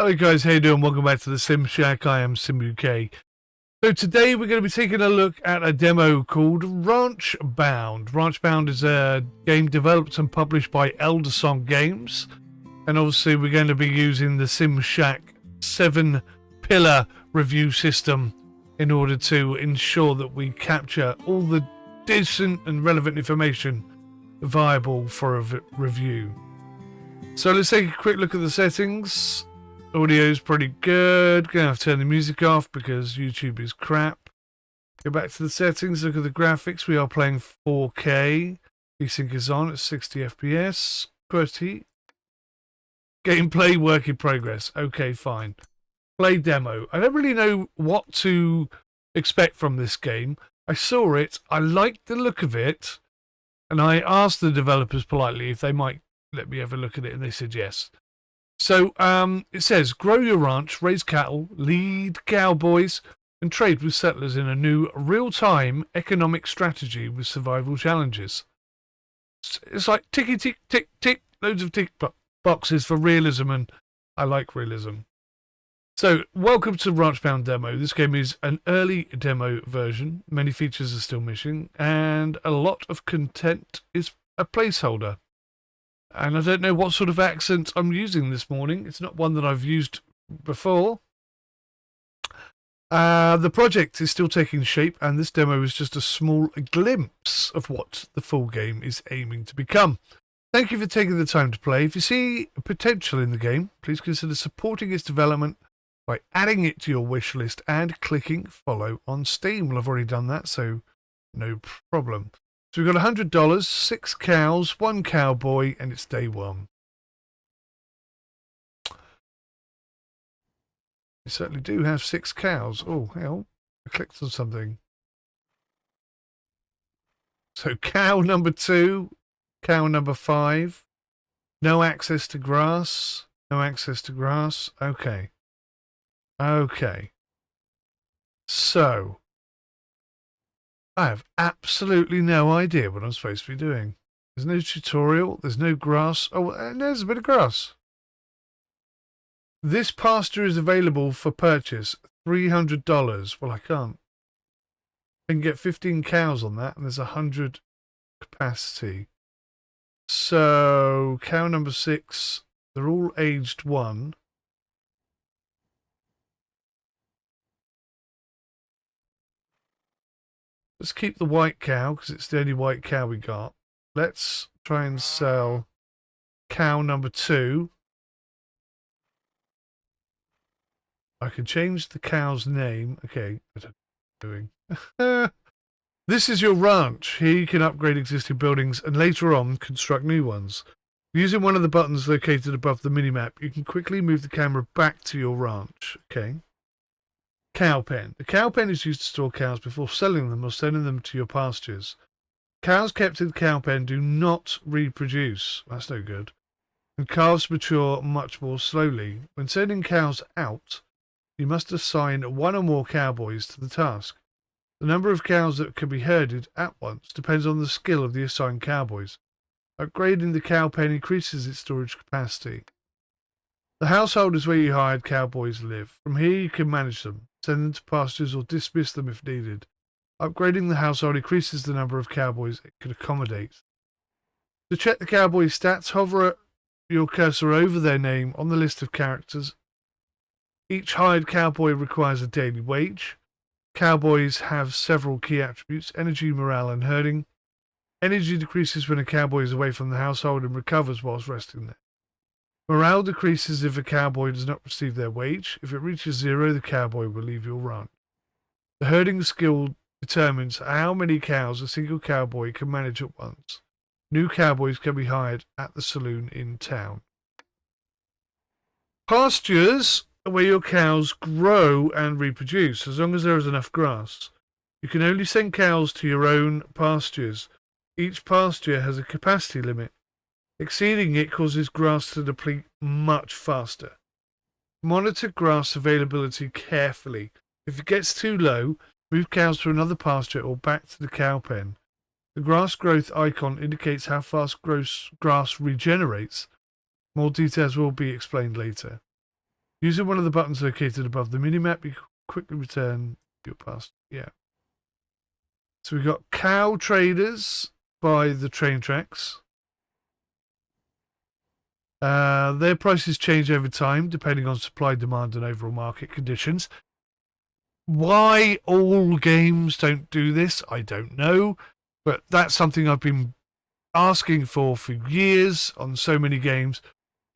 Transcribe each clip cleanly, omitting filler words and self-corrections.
Hello guys, how you doing? Welcome back to the Sim Shack. I am Sim UK. So today we're going to be taking a look at a demo called Ranchbound. Ranchbound is a game developed and published by Eldersong Games. And obviously we're going to be using the Sim Shack 7-pillar review system in order to ensure that we capture all the decent and relevant information viable for a review. So let's take a quick look at the settings. Audio's pretty good. Gonna have to turn the music off because YouTube is crap. Go back to the settings, look at the graphics. We are playing 4K. VSync is on at 60 FPS. QWERTY. Gameplay work in progress. Okay, fine. Play demo. I don't really know what to expect from this game. I saw it, I liked the look of it, and I asked the developers politely if they might let me have a look at it, and they said yes. So it says, grow your ranch, raise cattle, lead cowboys, and trade with settlers in a new real-time economic strategy with survival challenges. It's like ticky, tick, tick, tick, loads of tick boxes for realism, and I like realism. So, welcome to Ranchbound demo. This game is an early demo version. Many features are still missing, and a lot of content is a placeholder. And I don't know what sort of accent I'm using this morning. It's not one that I've used before. The project is still taking shape, and this demo is just a small glimpse of what the full game is aiming to become. Thank you for taking the time to play. If you see potential in the game, please consider supporting its development by adding it to your wish list and clicking follow on Steam. Well, I've already done that, so no problem. So we've got $100, 6 cows, 1 cowboy, and it's day 1. We certainly do have 6 cows. Oh, hell, I clicked on something. So cow number 2, cow number 5, no access to grass, no access to grass. Okay. Okay. So I have absolutely no idea what I'm supposed to be doing. There's no tutorial. There's no grass. Oh, and there's a bit of grass. This pasture is available for purchase. $300. Well, I can't. I can get 15 cows on that, and there's 100 capacity. So, cow number 6, they're all aged 1. Let's keep the white cow, because it's the only white cow we got. Let's try and sell cow number 2. I can change the cow's name. Okay, what am I doing? This is your ranch. Here you can upgrade existing buildings and later on construct new ones. Using one of the buttons located above the minimap, you can quickly move the camera back to your ranch. Okay. Cow pen. The cow pen is used to store cows before selling them or sending them to your pastures. Cows kept in the cow pen do not reproduce. That's no good. And calves mature much more slowly. When sending cows out, you must assign 1 or more cowboys to the task. The number of cows that can be herded at once depends on the skill of the assigned cowboys. Upgrading the cow pen increases its storage capacity. The household is where you hired cowboys live. From here you can manage them, send them to pastures or dismiss them if needed. Upgrading the household increases the number of cowboys it can accommodate. To check the cowboy stats, hover your cursor over their name on the list of characters. Each hired cowboy requires a daily wage. Cowboys have several key attributes: energy, morale, and herding. Energy decreases when a cowboy is away from the household and recovers whilst resting there. Morale decreases if a cowboy does not receive their wage. If it reaches 0, the cowboy will leave your ranch. The herding skill determines how many cows a single cowboy can manage at once. New cowboys can be hired at the saloon in town. Pastures are where your cows grow and reproduce, as long as there is enough grass. You can only send cows to your own pastures. Each pasture has a capacity limit. Exceeding it causes grass to deplete much faster. Monitor grass availability carefully. If it gets too low, move cows to another pasture or back to the cow pen. The grass growth icon indicates how fast grass regenerates. More details will be explained later. Using one of the buttons located above the minimap, you can quickly return your past. Yeah. So we've got cow traders by the train tracks. Their prices change over time depending on supply, demand, and overall market conditions. Why all games don't do this, I don't know. But that's something I've been asking for years on so many games.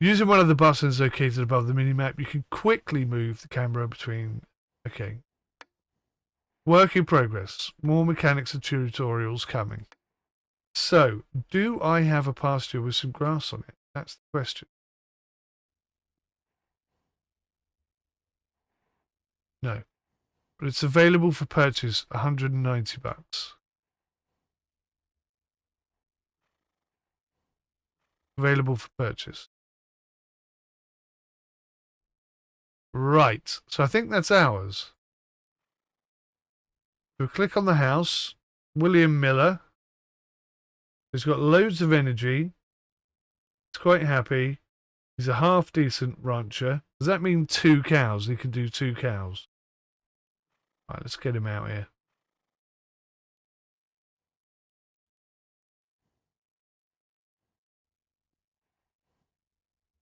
Using one of the buttons located above the minimap, you can quickly move the camera between. Okay. Work in progress. More mechanics and tutorials coming. So, do I have a pasture with some grass on it? That's the question. No. But it's available for purchase, $190. Available for purchase. Right. So I think that's ours. We'll click on the house. William Miller. He's got loads of energy. He's quite happy. He's a half decent rancher. Does that mean 2 cows? He can do 2 cows. Right, let's get him out here.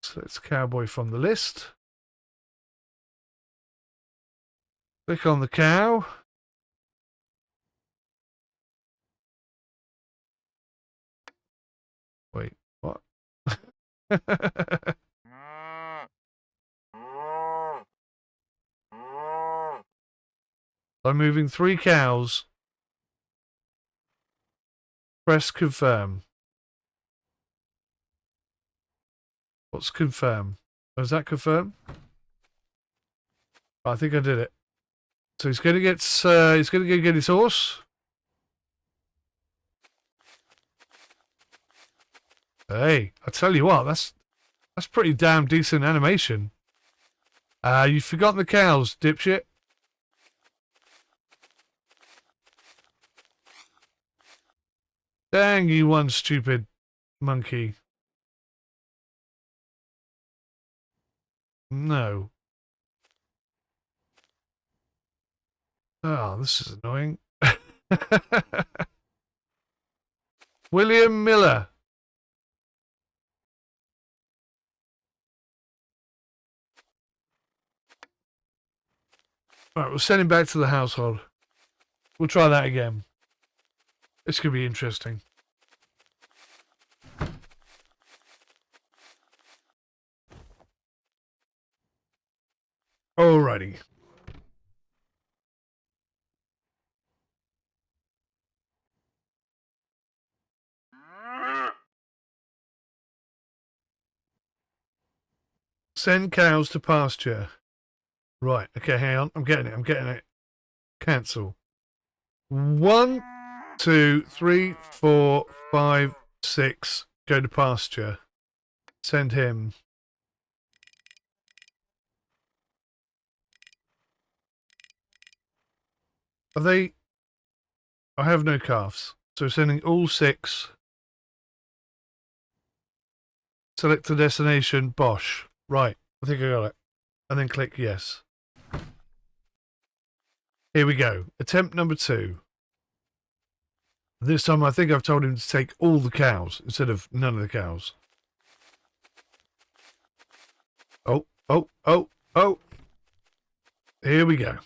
So let's cowboy from the list. Click on the cow. Wait, what? I'm moving 3 cows. Press confirm. What's confirm? Oh, is that confirm? I think I did it. So he's going to get. He's going to go get his horse. Hey, I tell you what, that's pretty damn decent animation. You've forgotten the cows, dipshit. Dang you, one stupid monkey. No. Oh, this is annoying. William Miller. Alright, we'll send him back to the household. We'll try that again. This could be interesting. Alrighty. Send cows to pasture. Right, okay, hang on. I'm getting it. Cancel. 1, 2, 3, 4, 5, 6. Go to pasture. Send him. Are they... I have no calves. So sending all 6. Select the destination. Bosh. Right, I think I got it. And then click yes. Here we go. Attempt number 2. This time I think I've told him to take all the cows instead of none of the cows. Oh, oh, oh, oh. Here we go.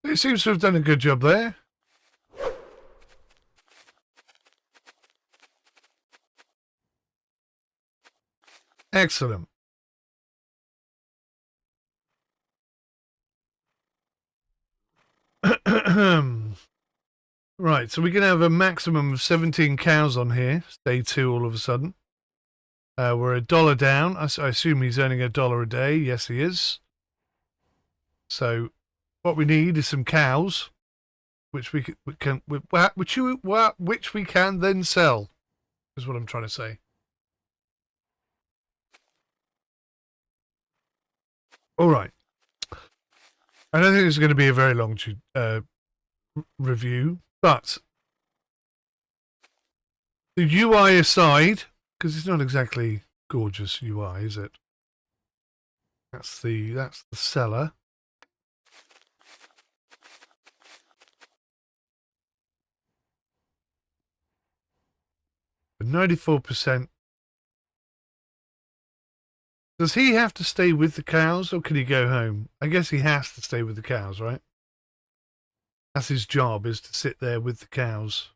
He seems to have done a good job there. Excellent. Right, so we can have a maximum of 17 cows on here. It's day 2 all of a sudden. We're $1 down. I assume he's earning $1 a day. Yes, he is. So what we need is some cows, which we can then sell. Is what I'm trying to say. All right. I don't think it's going to be a very long review, but The UI aside, because it's not exactly gorgeous UI, is it? That's the seller. But 94%. Does he have to stay with the cows or can he go home? I guess he has to stay with the cows, right? That's his job, is to sit there with the cows.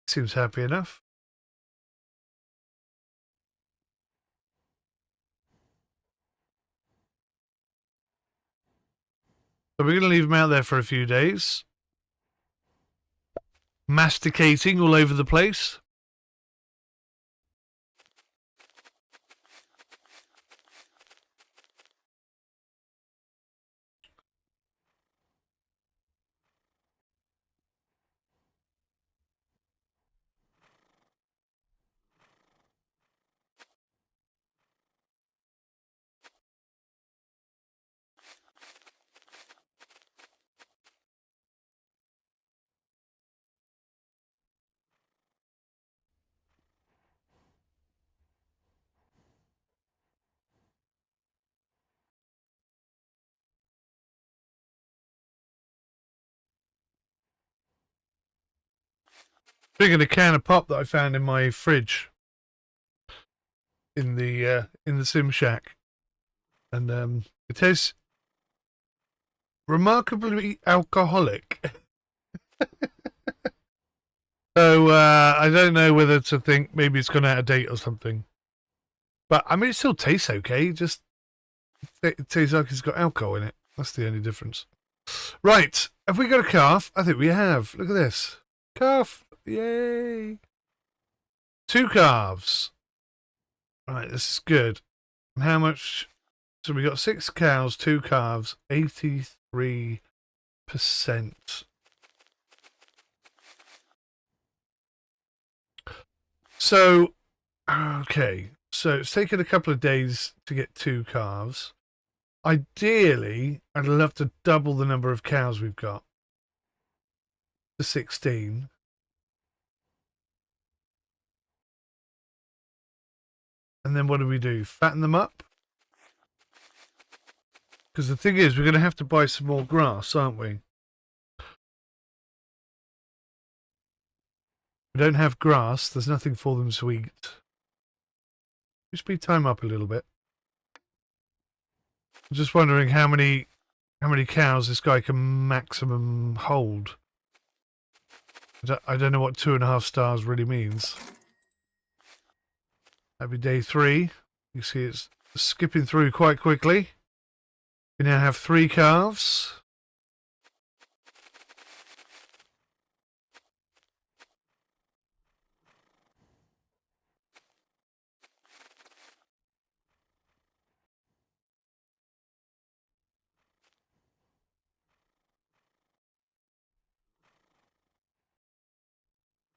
Seems happy enough. So we're going to leave him out there for a few days. Masticating all over the place. Drinking a can of pop that I found in my fridge in the Sim Shack, and it tastes remarkably alcoholic. So I don't know whether to think maybe it's gone out of date or something. But I mean, it still tastes okay. Just it tastes like it's got alcohol in it. That's the only difference. Right, have we got a calf? I think we have. Look at this calf. Yay! 2 calves. Right, this is good. And how much? So we got 6 cows, 2 calves, 83%. So, okay. So it's taken a couple of days to get 2 calves. Ideally, I'd love to double the number of cows we've got to 16. And then what do? Fatten them up? Because the thing is, we're going to have to buy some more grass, aren't we? We don't have grass. There's nothing for them to eat. Speed time up a little bit. I'm just wondering how many cows this guy can maximum hold. I don't know what 2.5 stars really means. That'd be day 3. You see it's skipping through quite quickly. We now have 3 calves.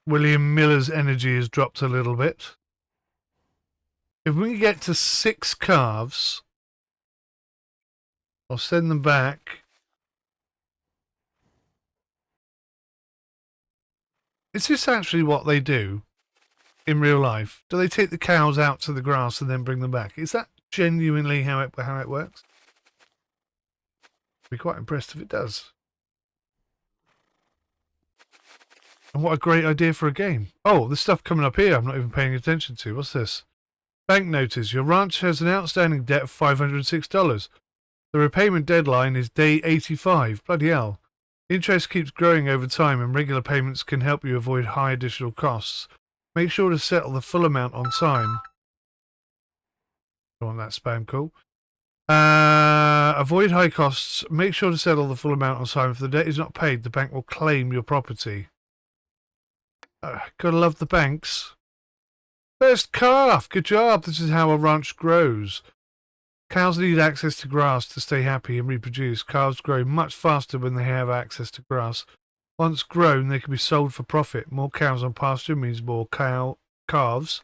William Miller's energy has dropped a little bit. If we can get to 6 calves, I'll send them back. Is this actually what they do in real life? Do they take the cows out to the grass and then bring them back? Is that genuinely how it works? I'd be quite impressed if it does. And what a great idea for a game. Oh, there's stuff coming up here I'm not even paying attention to. What's this? Bank notice. Your ranch has an outstanding debt of $506. The repayment deadline is day 85. Bloody hell. Interest keeps growing over time and regular payments can help you avoid high additional costs. Make sure to settle the full amount on time. Don't want that spam call. Avoid high costs. Make sure to settle the full amount on time. If the debt is not paid, the bank will claim your property. Gotta love the banks. First calf. Good job. This is how a ranch grows. Cows need access to grass to stay happy and reproduce. Calves grow much faster when they have access to grass. Once grown, they can be sold for profit. More cows on pasture means more calves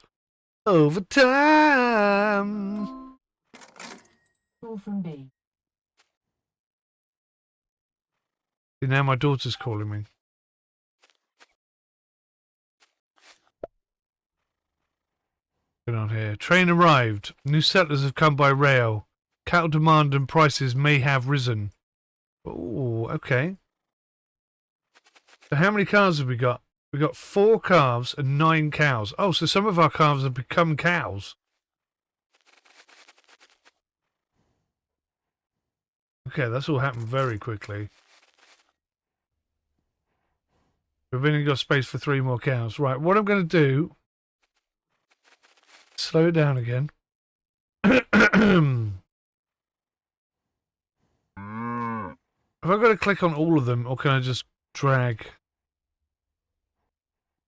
over time. Call from B. See, now my daughter's calling me. Going on here. Train arrived. New settlers have come by rail. Cattle demand and prices may have risen. Oh, okay. So how many calves have we got? We got 4 calves and 9 cows. Oh, so some of our calves have become cows. Okay, that's all happened very quickly. We've only got space for 3 more cows. Right, what I'm going to do... Slow it down again. Have I got to click on all of them, or can I just drag?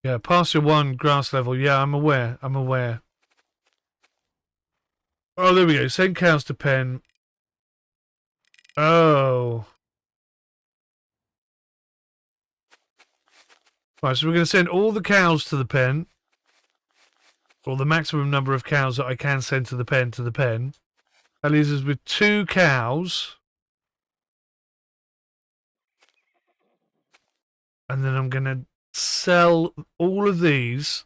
Yeah, pasture 1, grass level. Yeah, I'm aware. I'm aware. Oh, there we go. Send cows to pen. Oh. Right, so we're going to send all the cows to the pen. Or the maximum number of cows that I can send to the pen That leaves us with 2 cows. And then I'm going to sell all of these.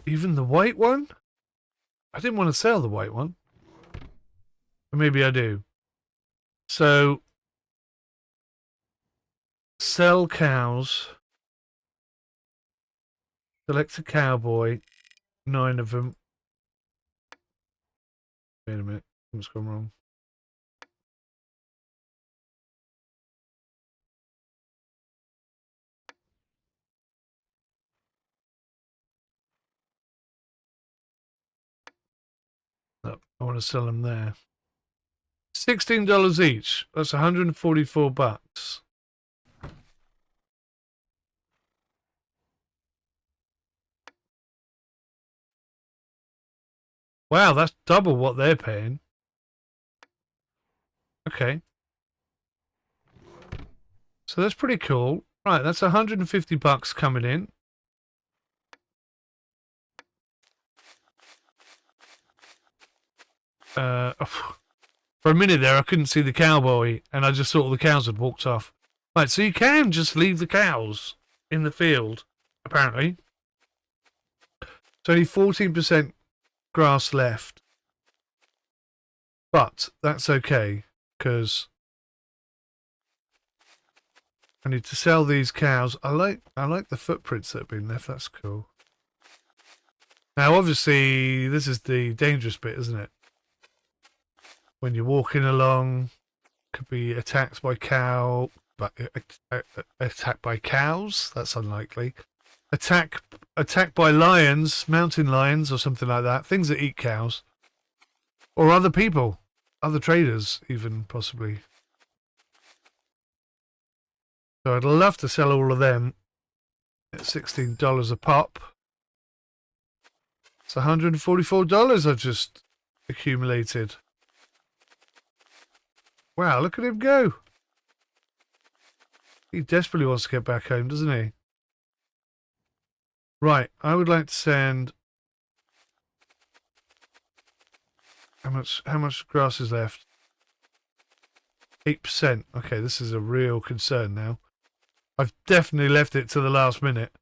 Even the white one? I didn't want to sell the white one. Or maybe I do. So, sell cows. Select a cowboy. 9 of them. Wait a minute. What's gone wrong? No, I want to sell them there. $16 each. That's 144 bucks. Wow, that's double what they're paying. Okay. So that's pretty cool. Right, that's 150 bucks coming in. For a minute there, I couldn't see the cowboy, and I just thought all the cows had walked off. Right, so you can just leave the cows in the field, apparently. It's only 14% grass left. But that's okay, because I need to sell these cows. I like the footprints that have been left. That's cool. Now, obviously, this is the dangerous bit, isn't it? When you're walking along, could be attacked by attacked by cows. That's unlikely. Attacked by lions, mountain lions, or something like that. Things that eat cows, or other people, other traders, even possibly. So I'd love to sell all of them at $16 a pop. It's $144 I've just accumulated. Wow, look at him go. He desperately wants to get back home, doesn't he? Right, I would like to send... How much grass is left? 8%. Okay, this is a real concern now. I've definitely left it to the last minute.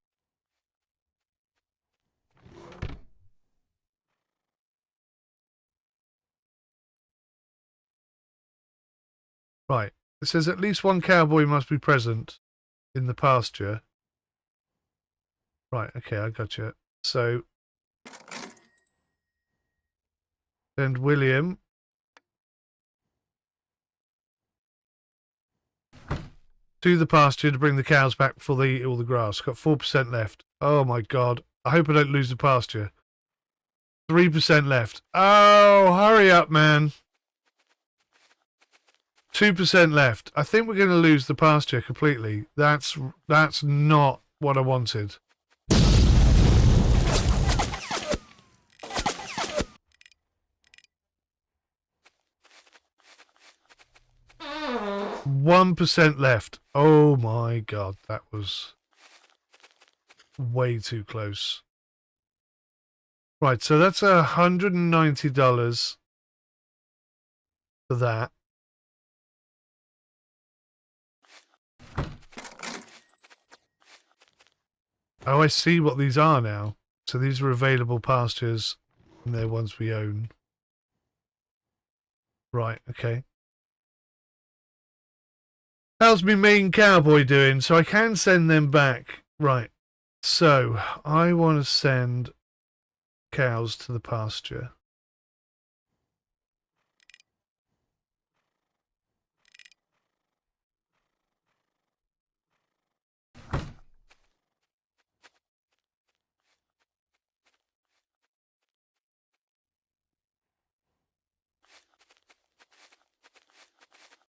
Right. It says at least 1 cowboy must be present in the pasture. Right, okay, I got you. So, send William to the pasture to bring the cows back before they eat all the grass. Got 4% left. Oh my god. I hope I don't lose the pasture. 3% left. Oh, hurry up, man. 2% left. I think we're going to lose the pasture completely. That's not what I wanted. %1 left. Oh my god, that was way too close. Right, so that's $190 for that. Oh, I see what these are now. So these are available pastures, and they're ones we own. Right, okay. How's my main cowboy doing? So I can send them back. Right. So I want to send cows to the pasture.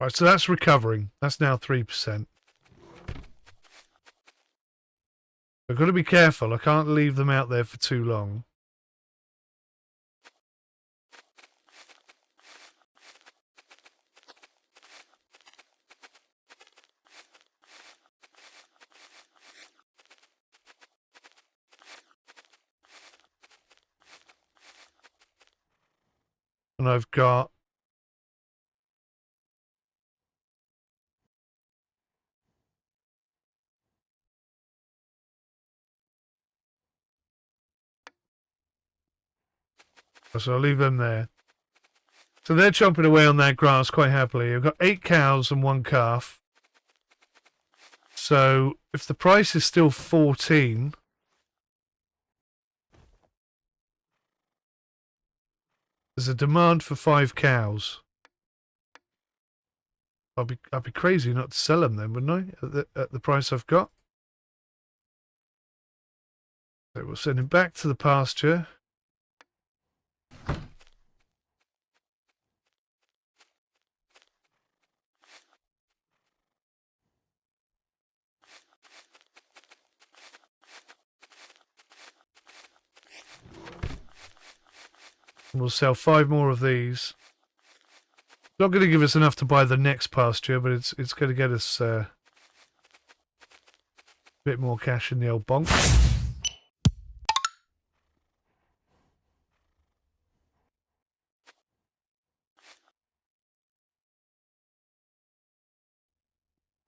Right, so that's recovering. That's now 3%. I've got to be careful. I can't leave them out there for too long. And I've got... So I'll leave them there. So they're chomping away on that grass quite happily. I've got 8 cows and 1 calf. So if the price is still 14, there's a demand for 5 cows. I'd be crazy not to sell them then, wouldn't I? At the price I've got. So we'll send him back to the pasture. And we'll sell 5 more of these. Not going to give us enough to buy the next pasture, but it's going to get us a bit more cash in the old bonk.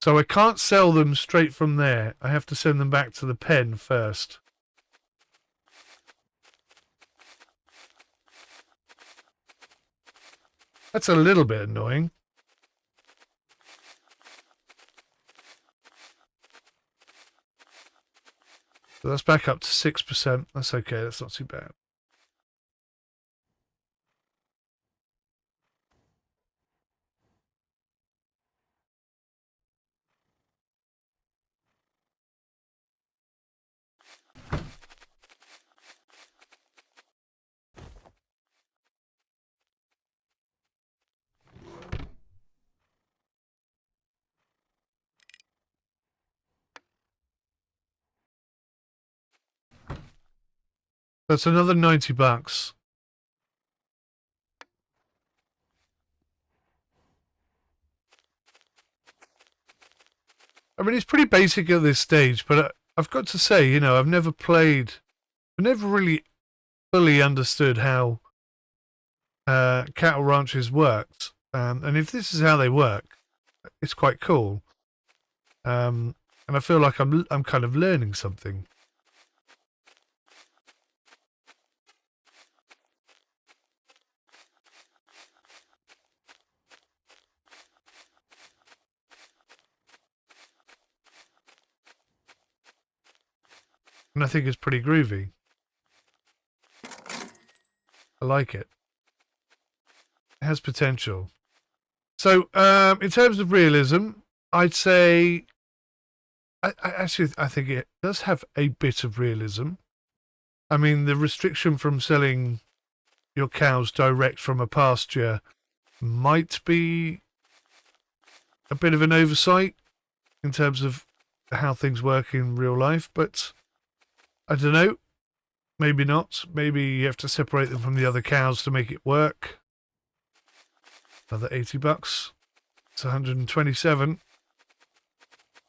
So I can't sell them straight from there. I have to send them back to the pen first. That's a little bit annoying. So that's back up to 6%. That's okay. That's not too bad. That's another $90. I mean, it's pretty basic at this stage, but I've got to say, you know, I've never really fully understood how cattle ranches worked. And if this is how they work, it's quite cool. And I feel like I'm kind of learning something. And I think it's pretty groovy. I like it. It has potential. So, in terms of realism, I'd say... I think it does have a bit of realism. I mean, the restriction from selling your cows direct from a pasture might be a bit of an oversight in terms of how things work in real life, but I don't know. Maybe not. Maybe you have to separate them from the other cows to make it work. Another $80. It's 127.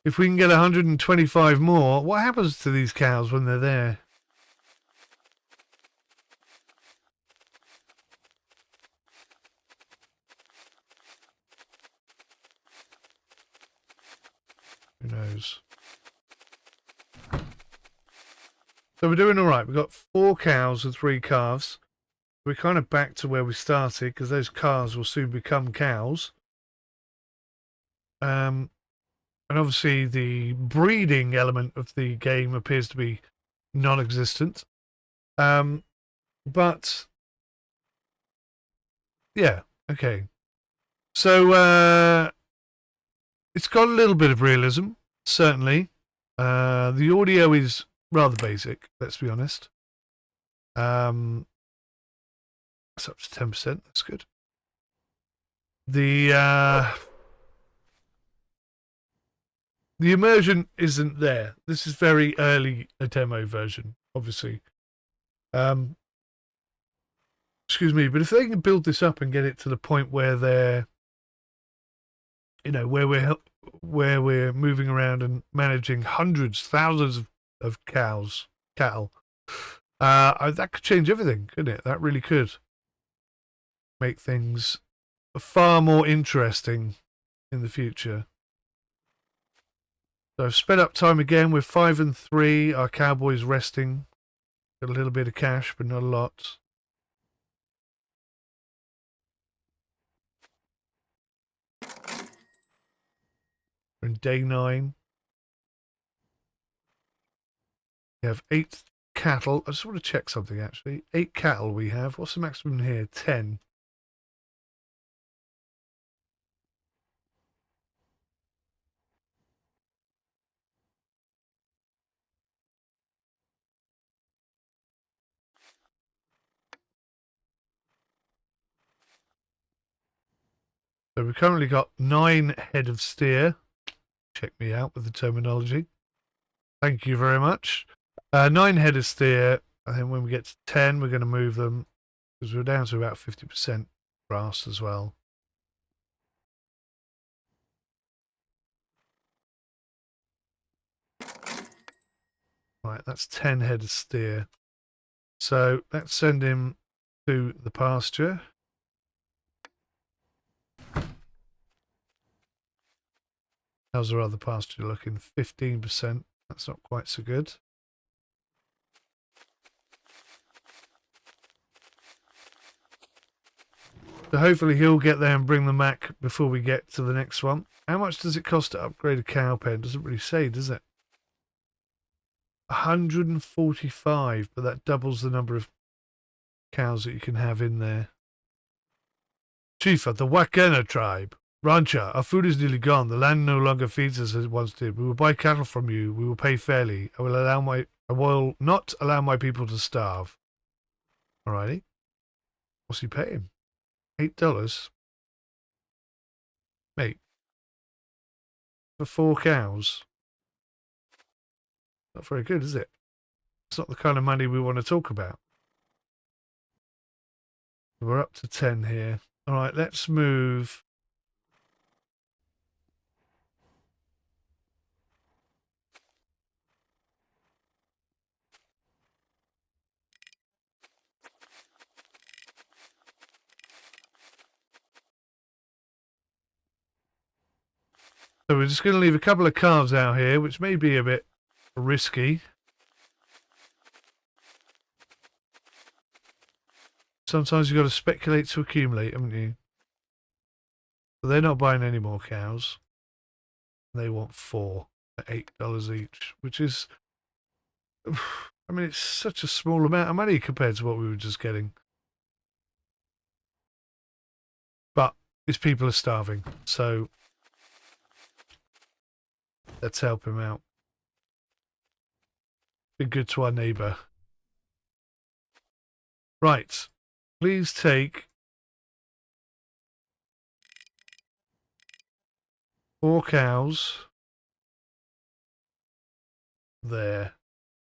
If we can get 125 more, what happens to these cows when they're there? Who knows? So we're doing all right. We've got 4 cows and 3 calves. We're kind of back to where we started because those calves will soon become cows. And obviously the breeding element of the game appears to be non-existent. But yeah, okay. So it's got a little bit of realism, certainly. The audio is rather basic, let's be honest. It's up to 10%, that's good. The immersion isn't there. This is very early a demo version, obviously. Excuse me, but if they can build this up and get it to the point where they're, you know, where we're moving around and managing hundreds, thousands of cattle, that could change everything, couldn't it? That really could make things far more interesting in the future. So I've sped up time again with 5 and 3. Our cowboys resting. Got a little bit of cash, but not a lot. We're in day 9. We have 8 cattle. I just want to check something actually. 8 cattle we have. What's the maximum here? 10. So we've currently got 9 head of steer. Check me out with the terminology. Thank you very much. 9 head of steer. I think when we get to 10, we're going to move them because we're down to about 50% grass as well. Right, that's 10 head of steer. So let's send him to the pasture. How's our other pasture looking? 15%. That's not quite so good. So hopefully he'll get there and bring them back before we get to the next one. How much does it cost to upgrade a cow pen? Doesn't really say, does it? 145, but that doubles the number of cows that you can have in there. Chief of the Wakena tribe. Rancher, our food is nearly gone. The land no longer feeds us as it once did. We will buy cattle from you. We will pay fairly. I will not allow my people to starve. Alrighty. What's he paying? $8? Mate. For 4 cows. Not very good, is it? It's not the kind of money we want to talk about. We're up to 10 here. Alright, let's move. So we're just going to leave a couple of calves out here, which may be a bit risky. Sometimes you've got to speculate to accumulate, haven't you? But they're not buying any more cows. They want 4 at $8 each, which is, I mean, it's such a small amount of money compared to what we were just getting. But his people are starving, so let's help him out. Be good to our neighbour. Right. Please take 4 cows. There.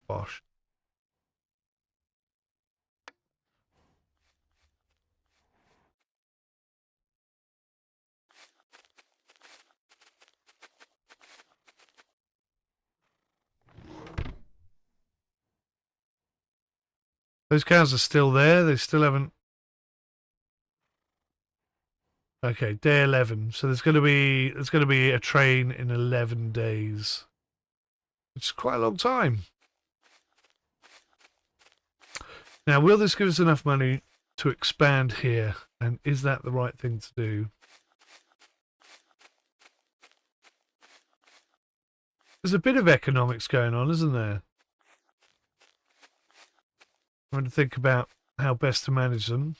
Bosh. Those cows are still there. They still haven't Okay, day 11. So there's gonna be a train in 11 days, which is quite a long time. Now, will this give us enough money to expand here? And is that the right thing to do? There's a bit of economics going on, isn't there? I'm going to think about how best to manage them.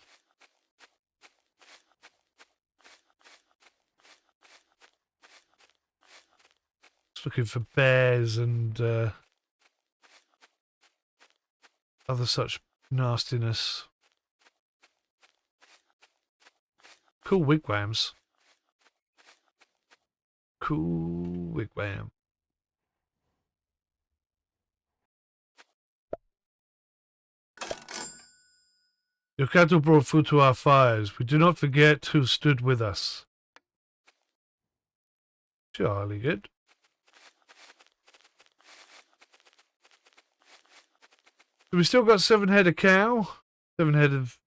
Just looking for bears and other such nastiness. Cool wigwams. Cool wigwam. Your cattle brought food to our fires. We do not forget who stood with us. Jolly good. So we still got 7 head of cow. 7 head of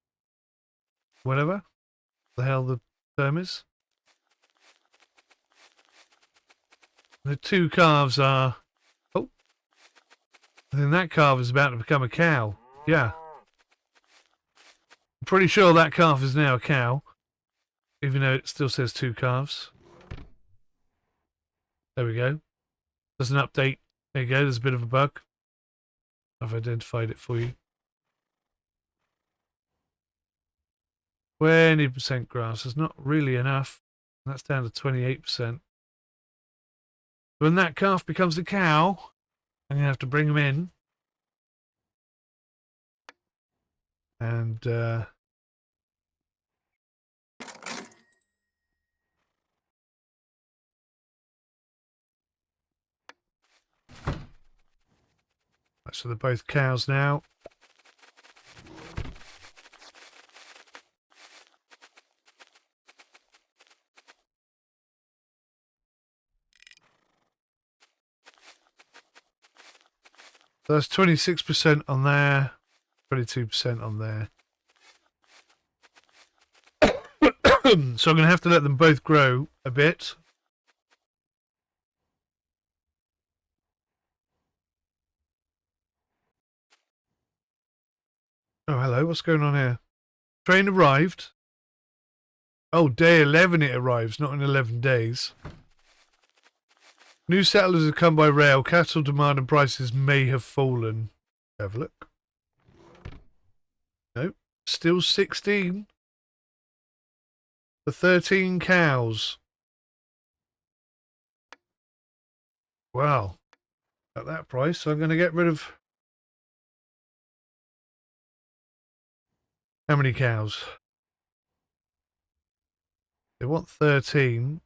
whatever the hell the term is. The 2 calves are... Oh. I think that calf is about to become a cow. Yeah. I'm pretty sure that calf is now a cow. Even though it still says 2 calves. There we go. There's an update. There you go. There's a bit of a bug. I've identified it for you. 20% grass is not really enough. That's down to 28%. When that calf becomes a cow, I'm going to have to bring him in. And so they're both cows now. So that's 26% on there, 22% on there. So I'm going to have to let them both grow a bit. Oh, hello. What's going on here? Train arrived. Oh, day 11 it arrives, not in 11 days. New settlers have come by rail. Cattle demand and prices may have fallen. Have a look. Nope. Still 16. For 13 cows. Wow. At that price, I'm going to get rid of... How many cows? They want 13.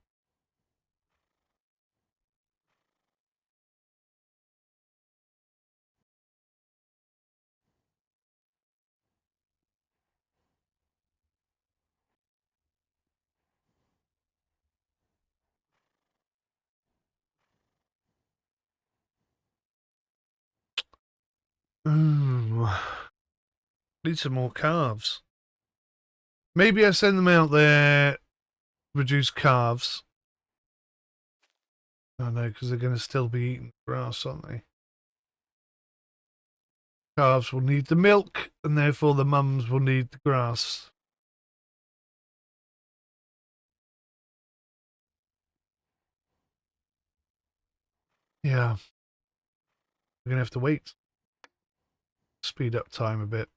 Need some more calves. Maybe I send them out there, reduce calves. Oh no, because they're going to still be eating grass, aren't they? Calves will need the milk, and therefore the mums will need the grass. Yeah. We're going to have to wait. Speed up time a bit.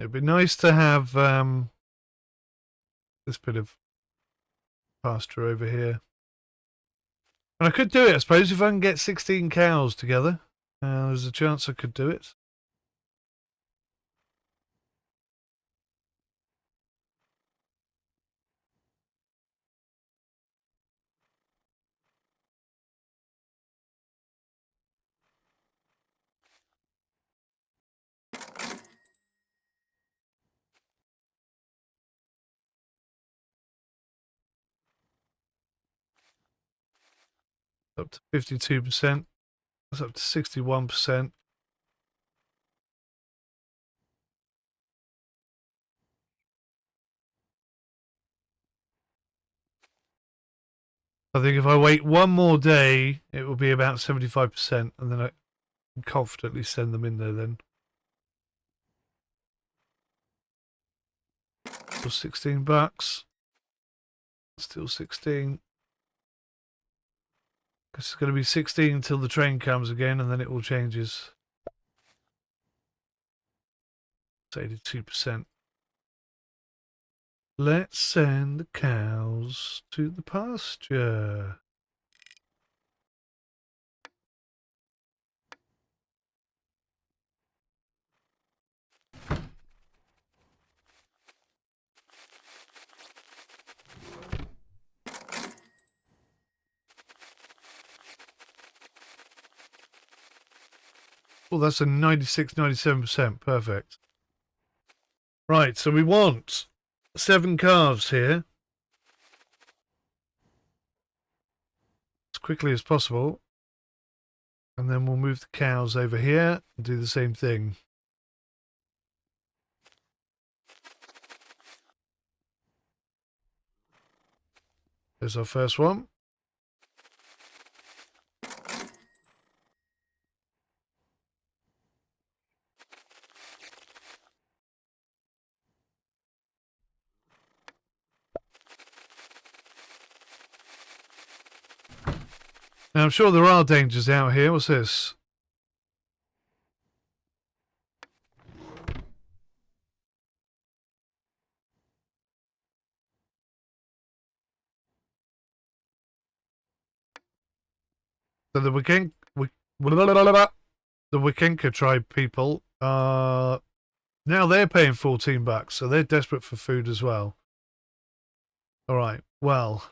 It'd be nice to have this bit of pasture over here. And I could do it, I suppose, if I can get 16 cows together. There's a chance I could do it. Up to 52%. That's up to 61%. I think if I wait one more day, it will be about 75%, and then I can confidently send them in there then. Still $16. Still 16. It's going to be 16 until the train comes again, and then it all changes. It's 82%. Let's send the cows to the pasture. Well, that's a 96, 97%. Perfect. Right, so we want 7 calves here. As quickly as possible. And then we'll move the cows over here and do the same thing. There's our first one. Now, I'm sure there are dangers out here. What's this? So the Wikenka tribe people are now they're paying $14, so they're desperate for food as well. All right. Well,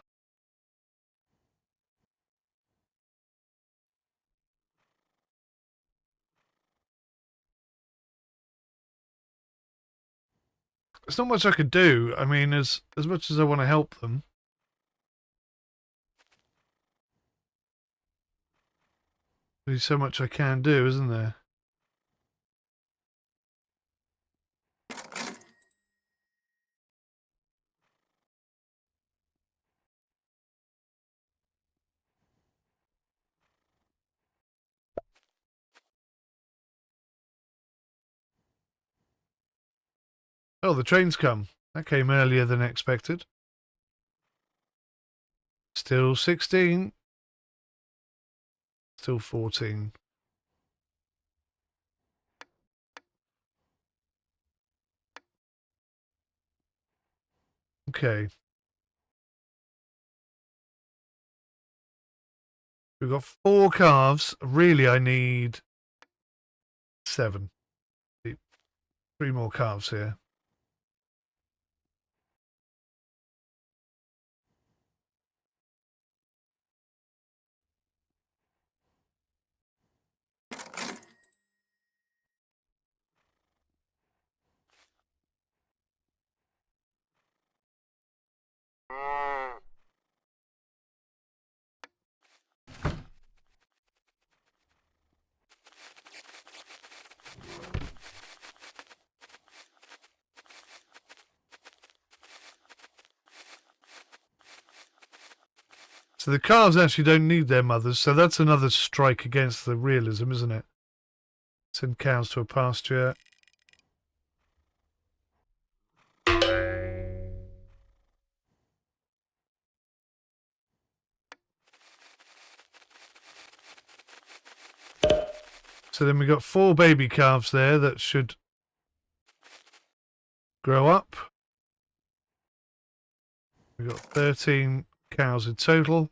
there's not much I could do. I mean, as much as I want to help them. There's so much I can do, isn't there? Oh, the train's come. That came earlier than expected. Still 16. Still 14. Okay. We've got 4 calves. Really, I need 7. 3 more calves here. So the calves actually don't need their mothers, so that's another strike against the realism, isn't it? Send cows to a pasture. So then we've got 4 baby calves there that should grow up. We've got 13 cows in total.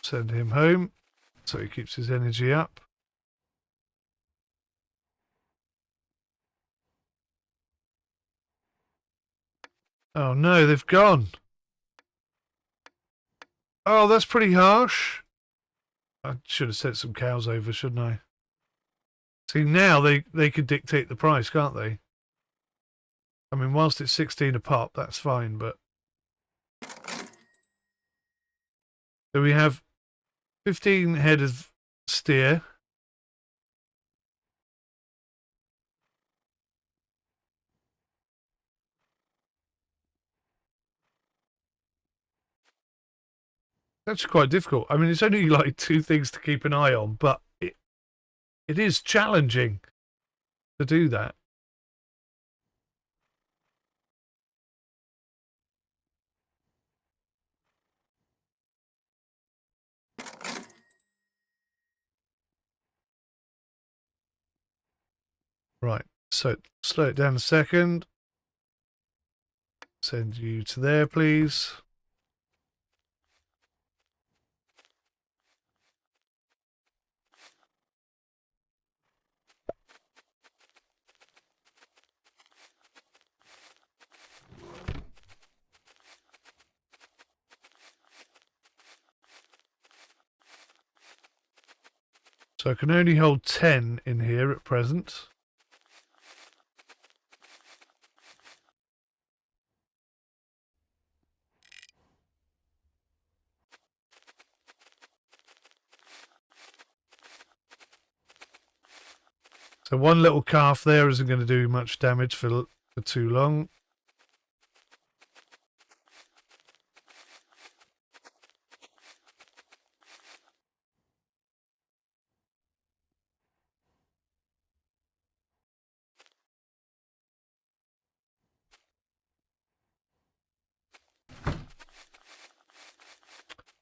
Send him home so he keeps his energy up. Oh no, they've gone. Oh, that's pretty harsh. I should have sent some cows over, shouldn't I? See, now they could dictate the price, can't they? I mean, whilst it's 16 a pop, that's fine, but... So we have 15 head of steer. That's quite difficult. I mean, it's only like 2 things to keep an eye on, but it is challenging to do that. Right, so slow it down a second. Send you to there, please. So I can only hold 10 in here at present. So one little calf there isn't going to do much damage for too long.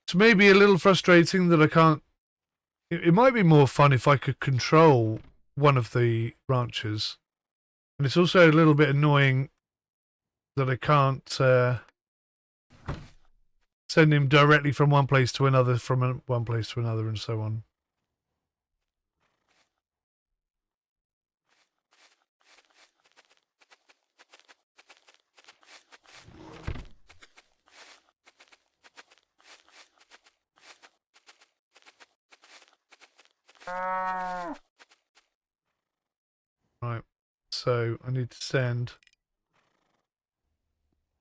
It's maybe a little frustrating that I can't... It might be more fun if I could control one of the ranches. And it's also a little bit annoying that I can't send him directly from one place to another, from one place to another, and so on. Right, so I need to send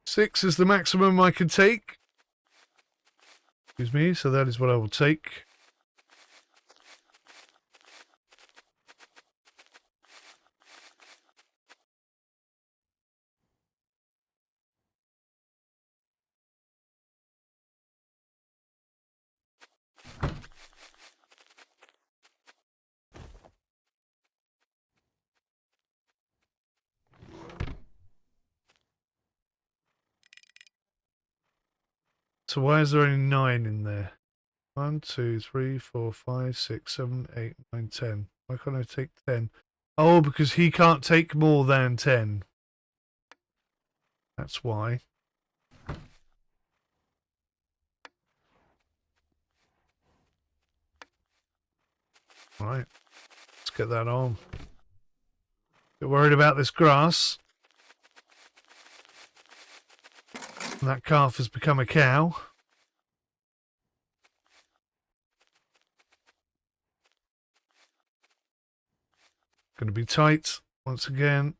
6 is the maximum I can take. Excuse me, so that is what I will take. So why is there only 9 in there? 1, 2, 3, 4, 5, 6, 7, 8, 9, 10. Why can't I take 10? Oh, because he can't take more than 10. That's why. Right, let's get that on. Bit worried about this grass. And that calf has become a cow. Going to be tight once again.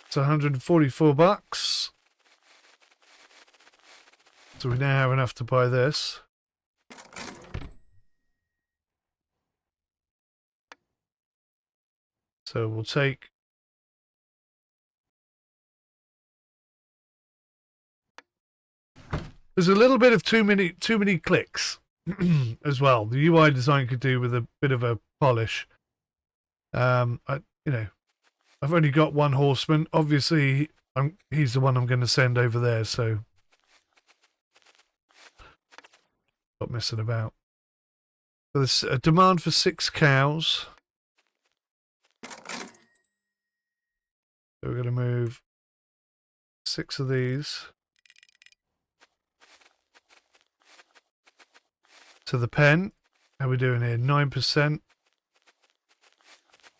It's 144 bucks. So we now have enough to buy this. So we'll take there's a little bit of too many clicks as well. The UI design could do with a bit of a polish. I've only got one horseman. Obviously, he's the one I'm going to send over there. So not messing about. So there's a demand for 6 cows. So we're going to move 6 of these to the pen. How are we doing here? 9%,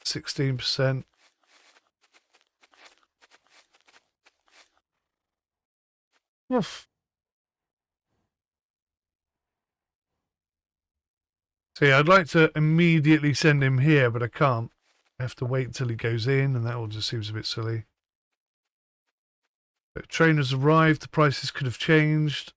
16%. Oof. See, I'd like to immediately send him here, but I can't. I have to wait until he goes in, and that all just seems a bit silly. The train has arrived. The prices could have changed.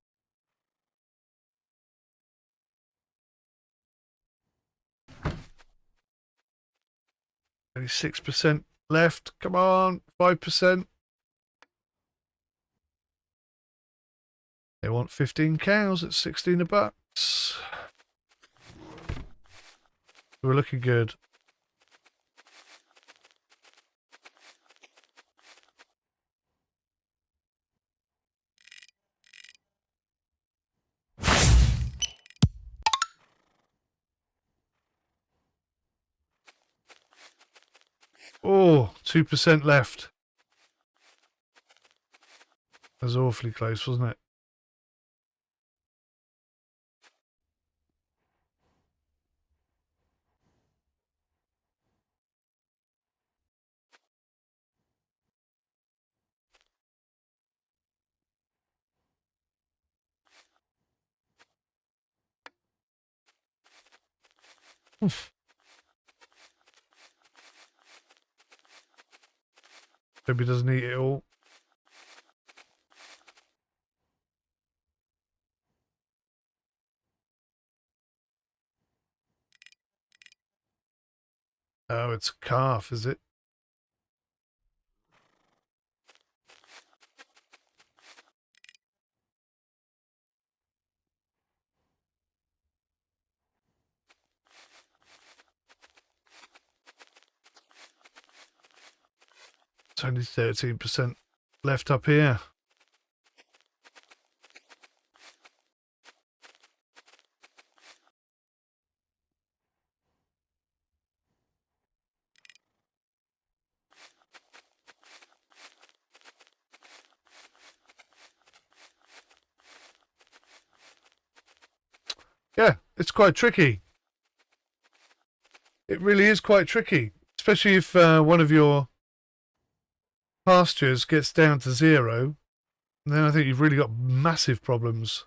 6% left. Come on, 5%. They want 15 cows at 16 a bucks. We're looking good. Oh, 2% left. That was awfully close, wasn't it? Oof. Hope he doesn't eat it all. Oh, it's a calf, is it? It's only 13% left up here. Yeah, it's quite tricky. It really is quite tricky, especially if one of your pastures gets down to 0. Then I think you've really got massive problems.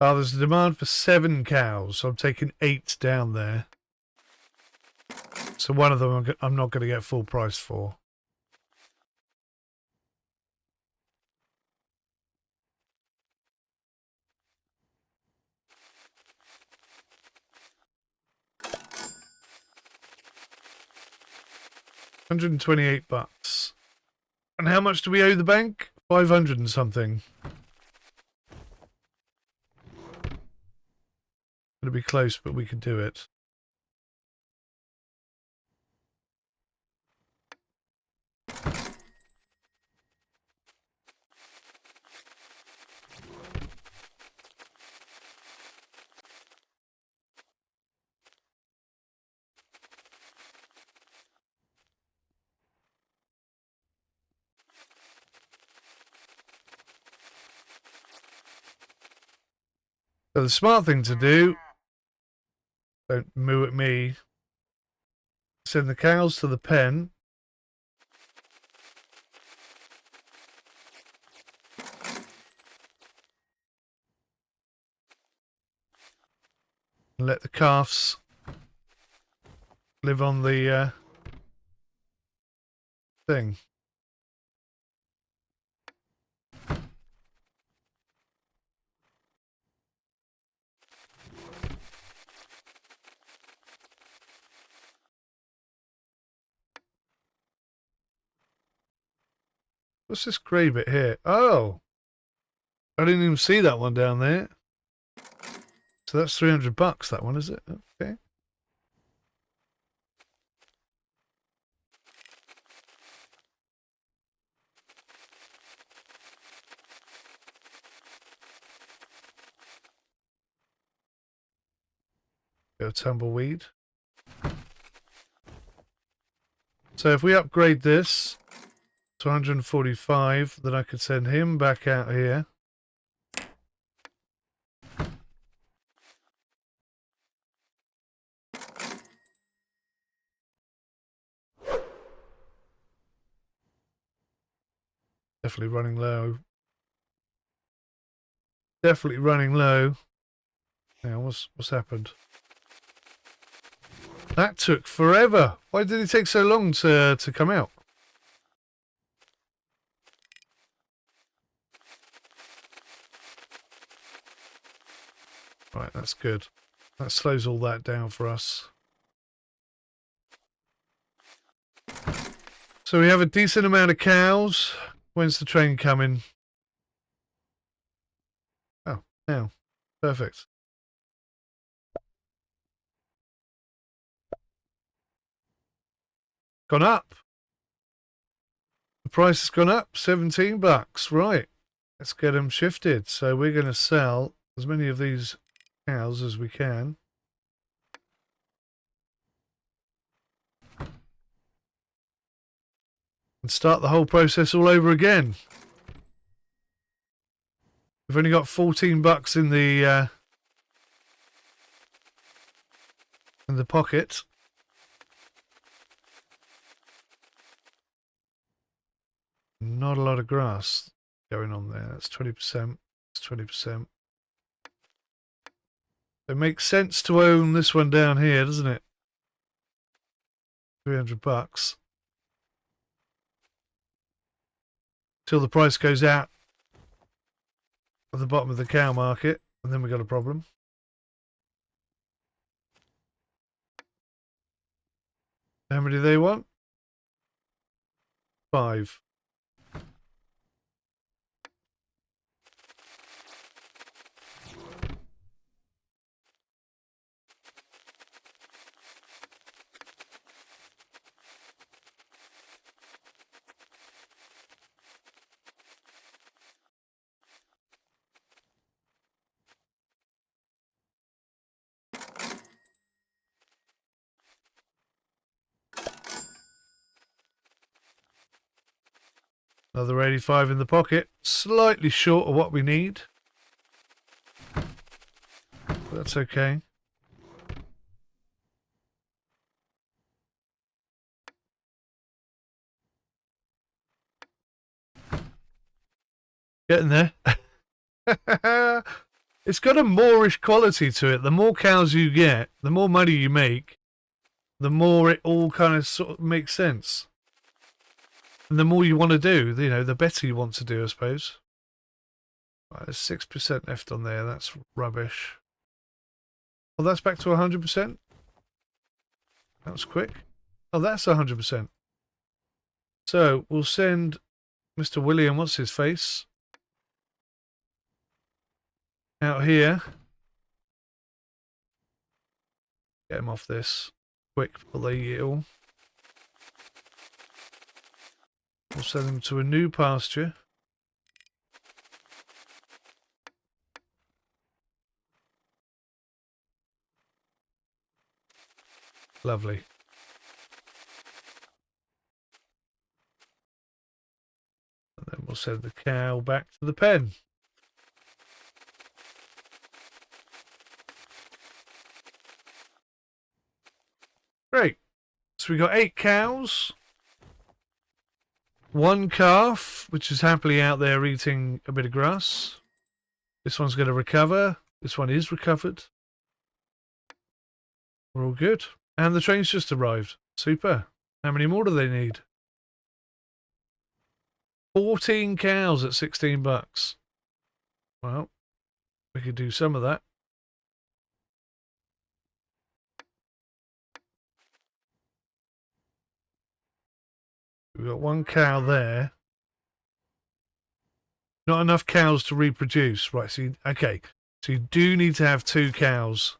Oh, there's a demand for 7 cows, so I'm taking 8 down there. So one of them I'm not going to get full price for. $128. And how much do we owe the bank? 500 and something. It'll be close, but we can do it. So the smart thing to do, don't moo at me, send the cows to the pen. And let the calves live on the thing. What's this grey bit here? Oh! I didn't even see that one down there. So that's $300, that one, is it? Okay. Go tumbleweed. So if we upgrade this to 145, then I could send him back out here. Definitely running low. Definitely running low. Now, what's happened? That took forever. Why did it take so long to come out? Right, that's good. That slows all that down for us. So we have a decent amount of cows. When's the train coming? Oh, now. Perfect. Gone up. The price has gone up. 17 bucks. Right. Let's get them shifted. So we're going to sell as many of these cows as we can. And start the whole process all over again. We've only got 14 bucks in the pocket. Not a lot of grass going on there. That's 20%. That's 20%. It makes sense to own this one down here, doesn't it? 300 bucks. Till the price goes out at the bottom of the cow market, and then we got a problem. How many do they want? 5. Another 85 in the pocket. Slightly short of what we need. But that's okay. Getting there. It's got a Moorish quality to it. The more cows you get, the more money you make, the more it all kind of sort of makes sense. And the more you want to do, you know, the better you want to do, I suppose. Right, there's 6% left on there. That's rubbish. Well, that's back to 100%. That was quick. Oh, that's 100%. So we'll send Mr. William, what's his face, out here. Get him off this quick before they yield. We'll send him to a new pasture. Lovely. And then we'll send the cow back to the pen. Great. So we got 8 cows. 1 calf, which is happily out there eating a bit of grass. This one's going to recover. This one is recovered. We're all good. And the train's just arrived. Super. How many more do they need? 14 cows at 16 bucks. Well, we could do some of that. We've got 1 cow there. Not enough cows to reproduce. Right, so okay. So you do need to have 2 cows.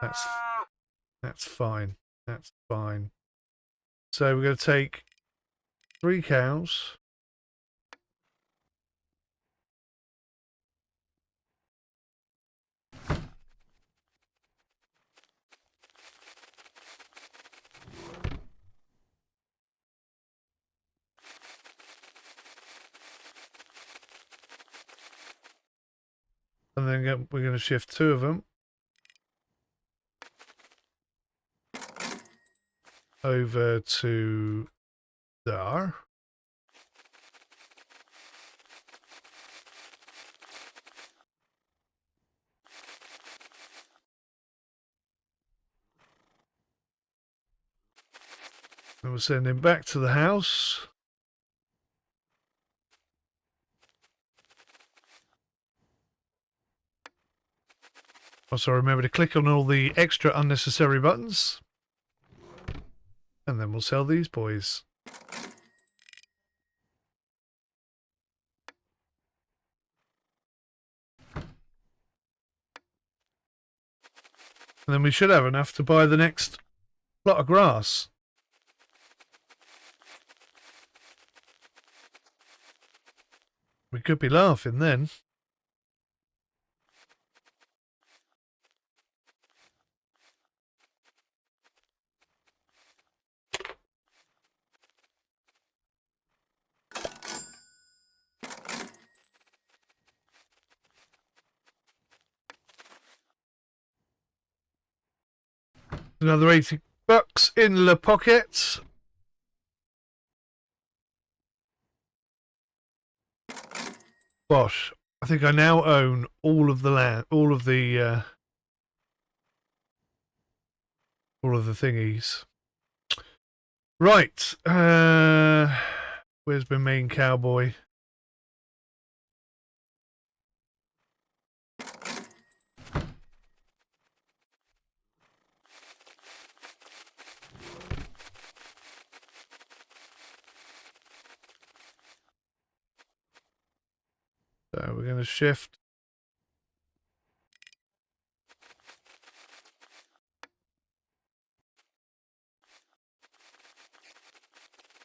That's fine. That's fine. So we're going to take 3 cows. And then we're going to shift 2 of them over to there. And we'll send him back to the house. Also remember to click on all the extra unnecessary buttons. And then we'll sell these boys. And then we should have enough to buy the next plot of grass. We could be laughing then. Another $80 in the pocket. Bosh. I think I now own all of the land, all of the thingies. Right. Where's my main cowboy? So we're going to shift.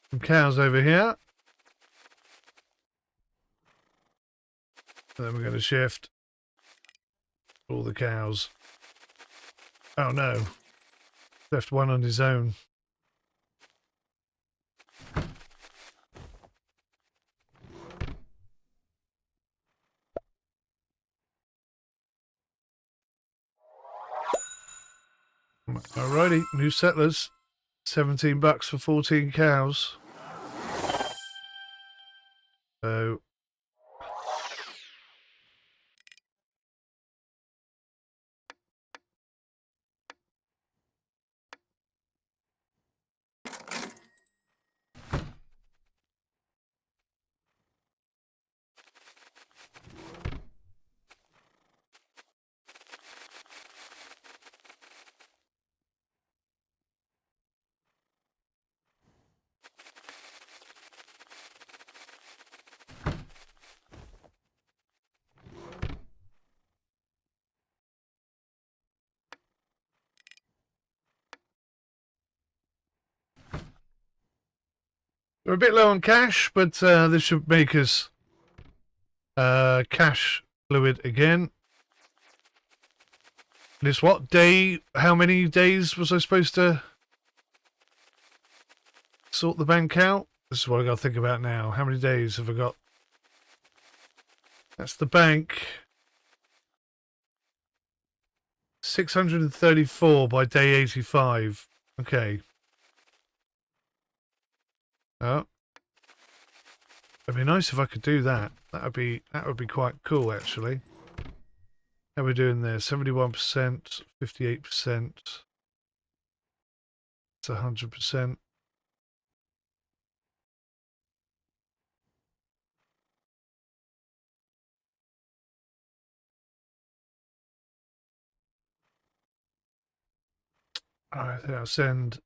Some cows over here. And then we're going to shift all the cows. Oh no. Left one on his own. Alrighty, new settlers. $17 for 14 cows. So we're a bit low on cash, but this should make us cash fluid again. This what day? How many days was I supposed to sort the bank out? This is what I got to think about now. How many days have I got? That's the bank. 634 by day 85. Okay. Oh. It'd be nice if I could do that. That would be quite cool actually. How are we doing there? 71%, 58%. It's 100%. I think I'll send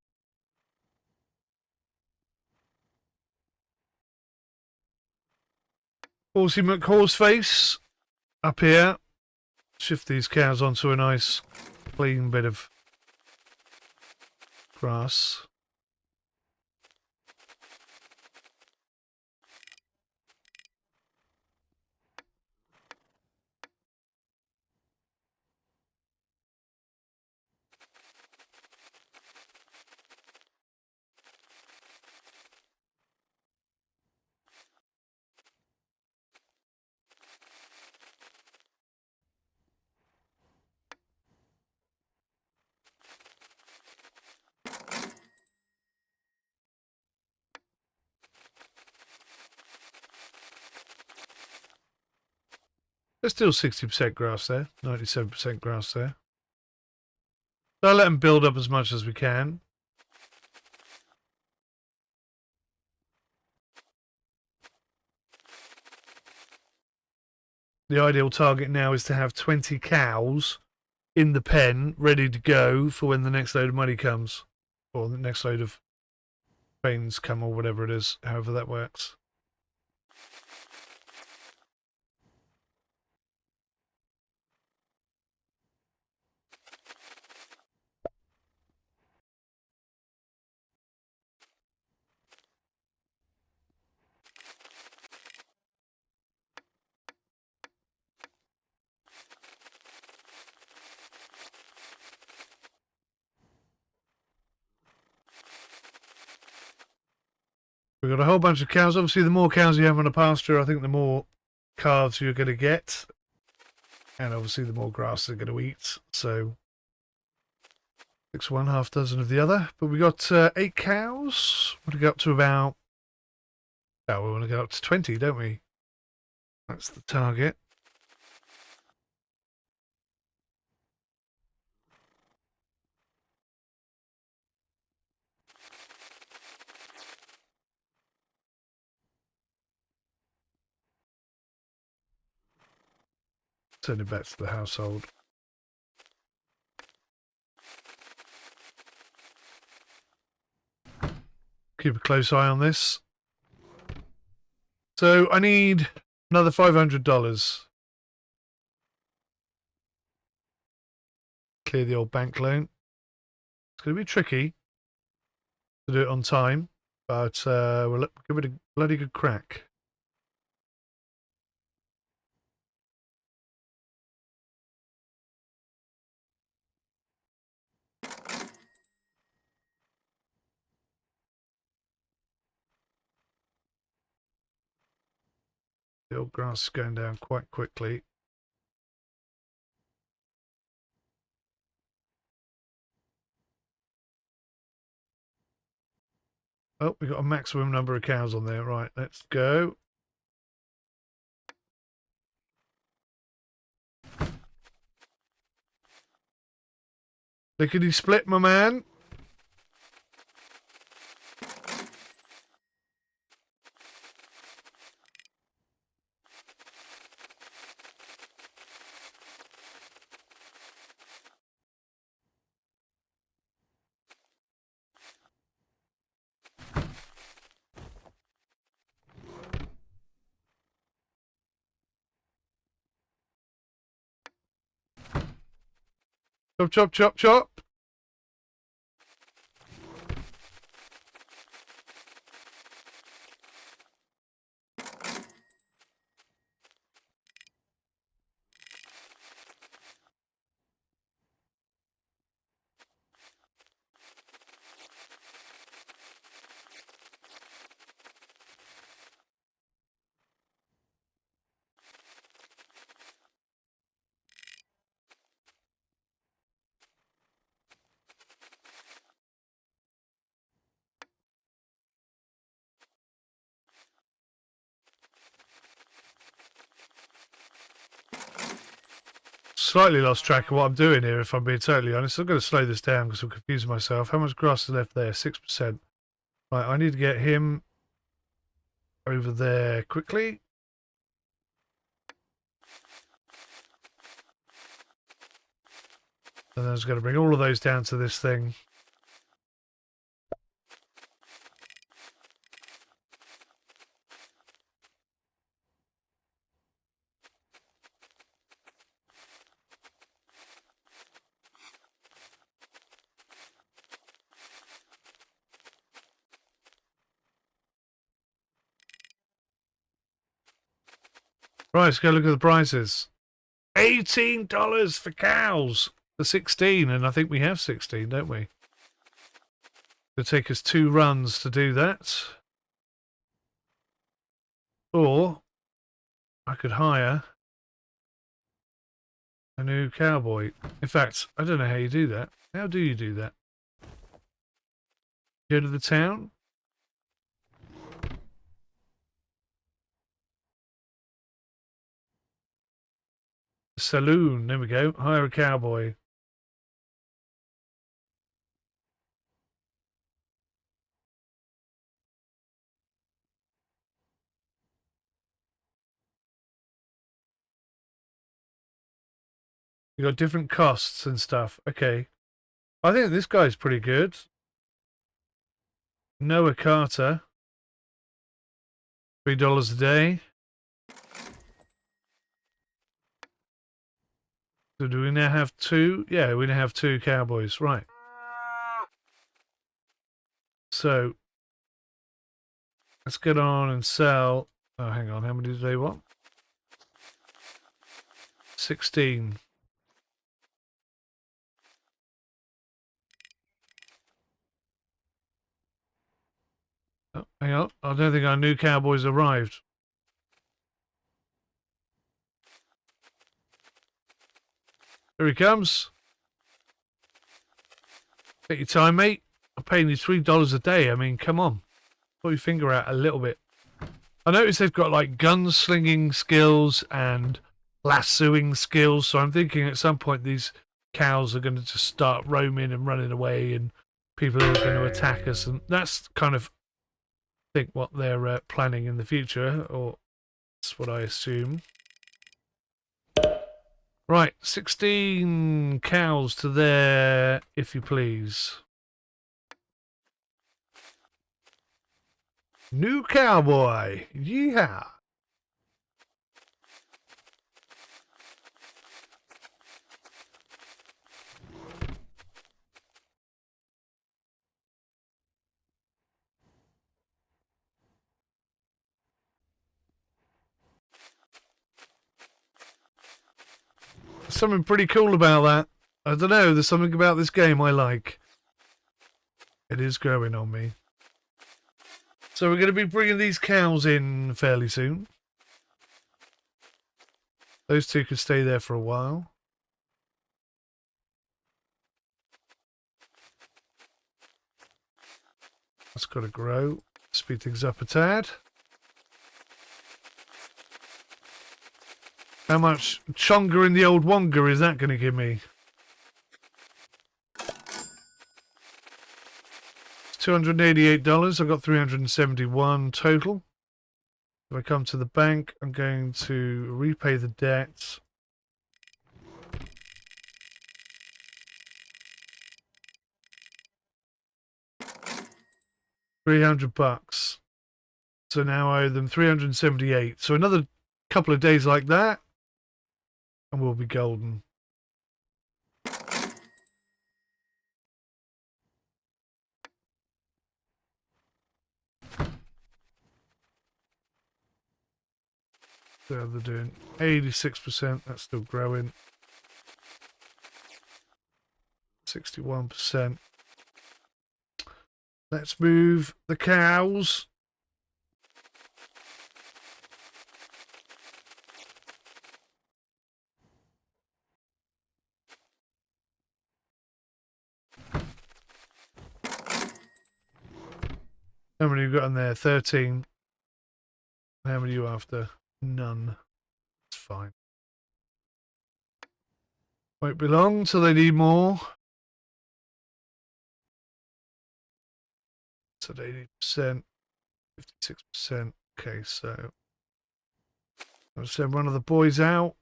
Horsey McHorseface up here. Shift these cows onto a nice clean bit of grass. There's still 60% grass there, 97% grass there. So I'll let them build up as much as we can. The ideal target now is to have 20 cows in the pen ready to go for when the next load of money comes. Or the next load of trains come, or whatever it is, however that works. We've got a whole bunch of cows. Obviously, the more cows you have on a pasture, I think the more calves you're going to get. And obviously, the more grass they're going to eat. So, 6 one, half dozen of the other. But we got 8 cows. We want to go up to about... Oh, we want to go up to 20, don't we? That's the target. Send it back to the household. Keep a close eye on this. So I need another $500. Clear the old bank loan. It's going to be tricky to do it on time, but we'll give it a bloody good crack. The old grass is going down quite quickly. Oh, we've got a maximum number of cows on there. Right, let's go. Lickety split, my man. Chop, chop, chop, chop. Slightly lost track of what I'm doing here, if I'm being totally honest. I'm going to slow this down because I'm confusing myself. How much grass is left there? 6%. Right, I need to get him over there quickly. And then I was going to bring all of those down to this thing. Right, let's go look at the prices. $18 for cows for 16, and I think we have 16, don't we? It'll take us 2 runs to do that. Or I could hire a new cowboy. In fact, I don't know how you do that. How do you do that? Go to the town? Saloon. There we go. Hire a cowboy. You got different costs and stuff. Okay. I think this guy's pretty good. Noah Carter. $3 a day. So do we now have two? Yeah, we now have two cowboys. Right. So let's get on and sell. Oh, hang on. How many do they want? 16. Oh, hang on. I don't think our new cowboys arrived. Here he comes. Take your time, mate. I'm paying you $3 a day. I mean, come on. Put your finger out a little bit. I noticed they've got like gunslinging skills and lassoing skills, so I'm thinking at some point these cows are going to just start roaming and running away and people are going to attack us, and that's kind of think what they're planning in the future, or that's what I assume. Right, 16 cows to there, if you please. New cowboy, yeehaw! Something pretty cool about that. I don't know, there's something about this game I like. It is growing on me. So we're going to be bringing these cows in fairly soon. Those two could stay there for a while. That's got to grow. Speed things up a tad. How much chonga in the old wonga is that going to give me? $288. I've got 371 total. If I come to the bank, I'm going to repay the debt. $300. So now I owe them 378. So another couple of days like that, and we'll be golden. So they're doing 86%. That's still growing. 61%. Let's move the cows. How many you got in there? 13. How many are you after? None. It's fine. Won't be long till they need more. So 80%, 56%. Okay, so I'll send one of the boys out.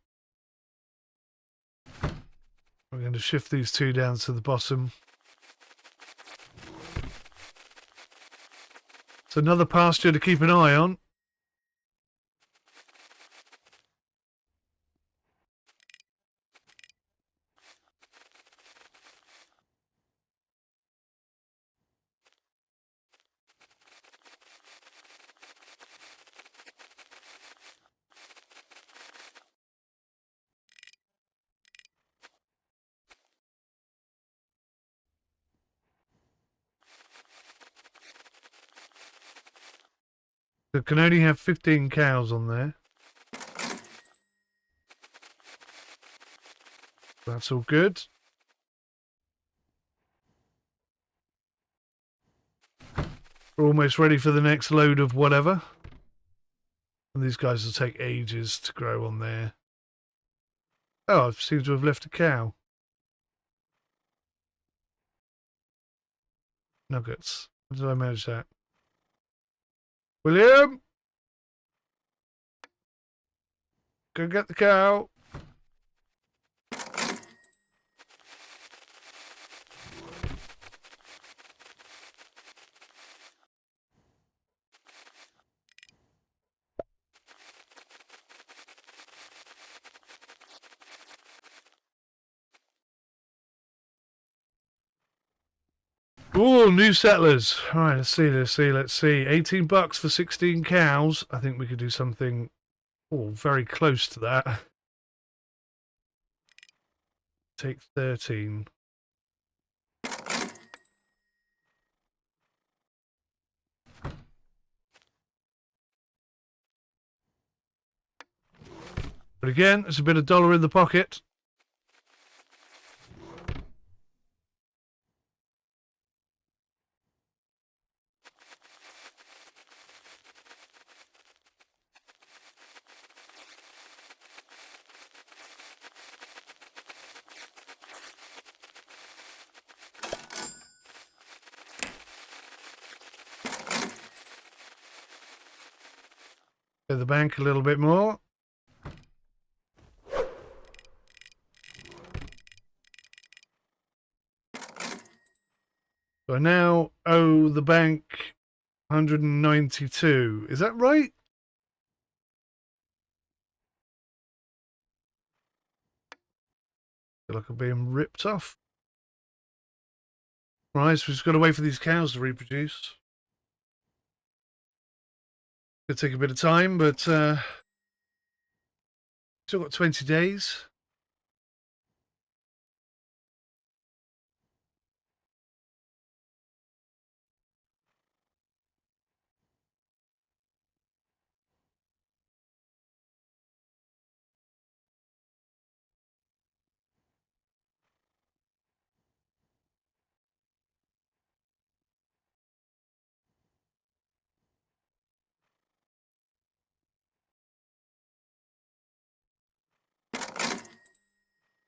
We're going to shift these two down to the bottom. It's another pasture to keep an eye on. It can only have 15 cows on there. That's all good. We're almost ready for the next load of whatever. And these guys will take ages to grow on there. Oh, I seem to have left a cow. Nuggets. How did I manage that? William! Go get the cow. Ooh, new settlers. All right, let's see. 18 bucks for 16 cows. I think we could do something very close to that. Take 13. But again, it's a bit of dollar in the pocket. Pay the bank a little bit more. So I now owe the bank 192. Is that right? I feel like I'm being ripped off. Right, so we've just got to wait for these cows to reproduce. It'll take a bit of time, but still got 20 days.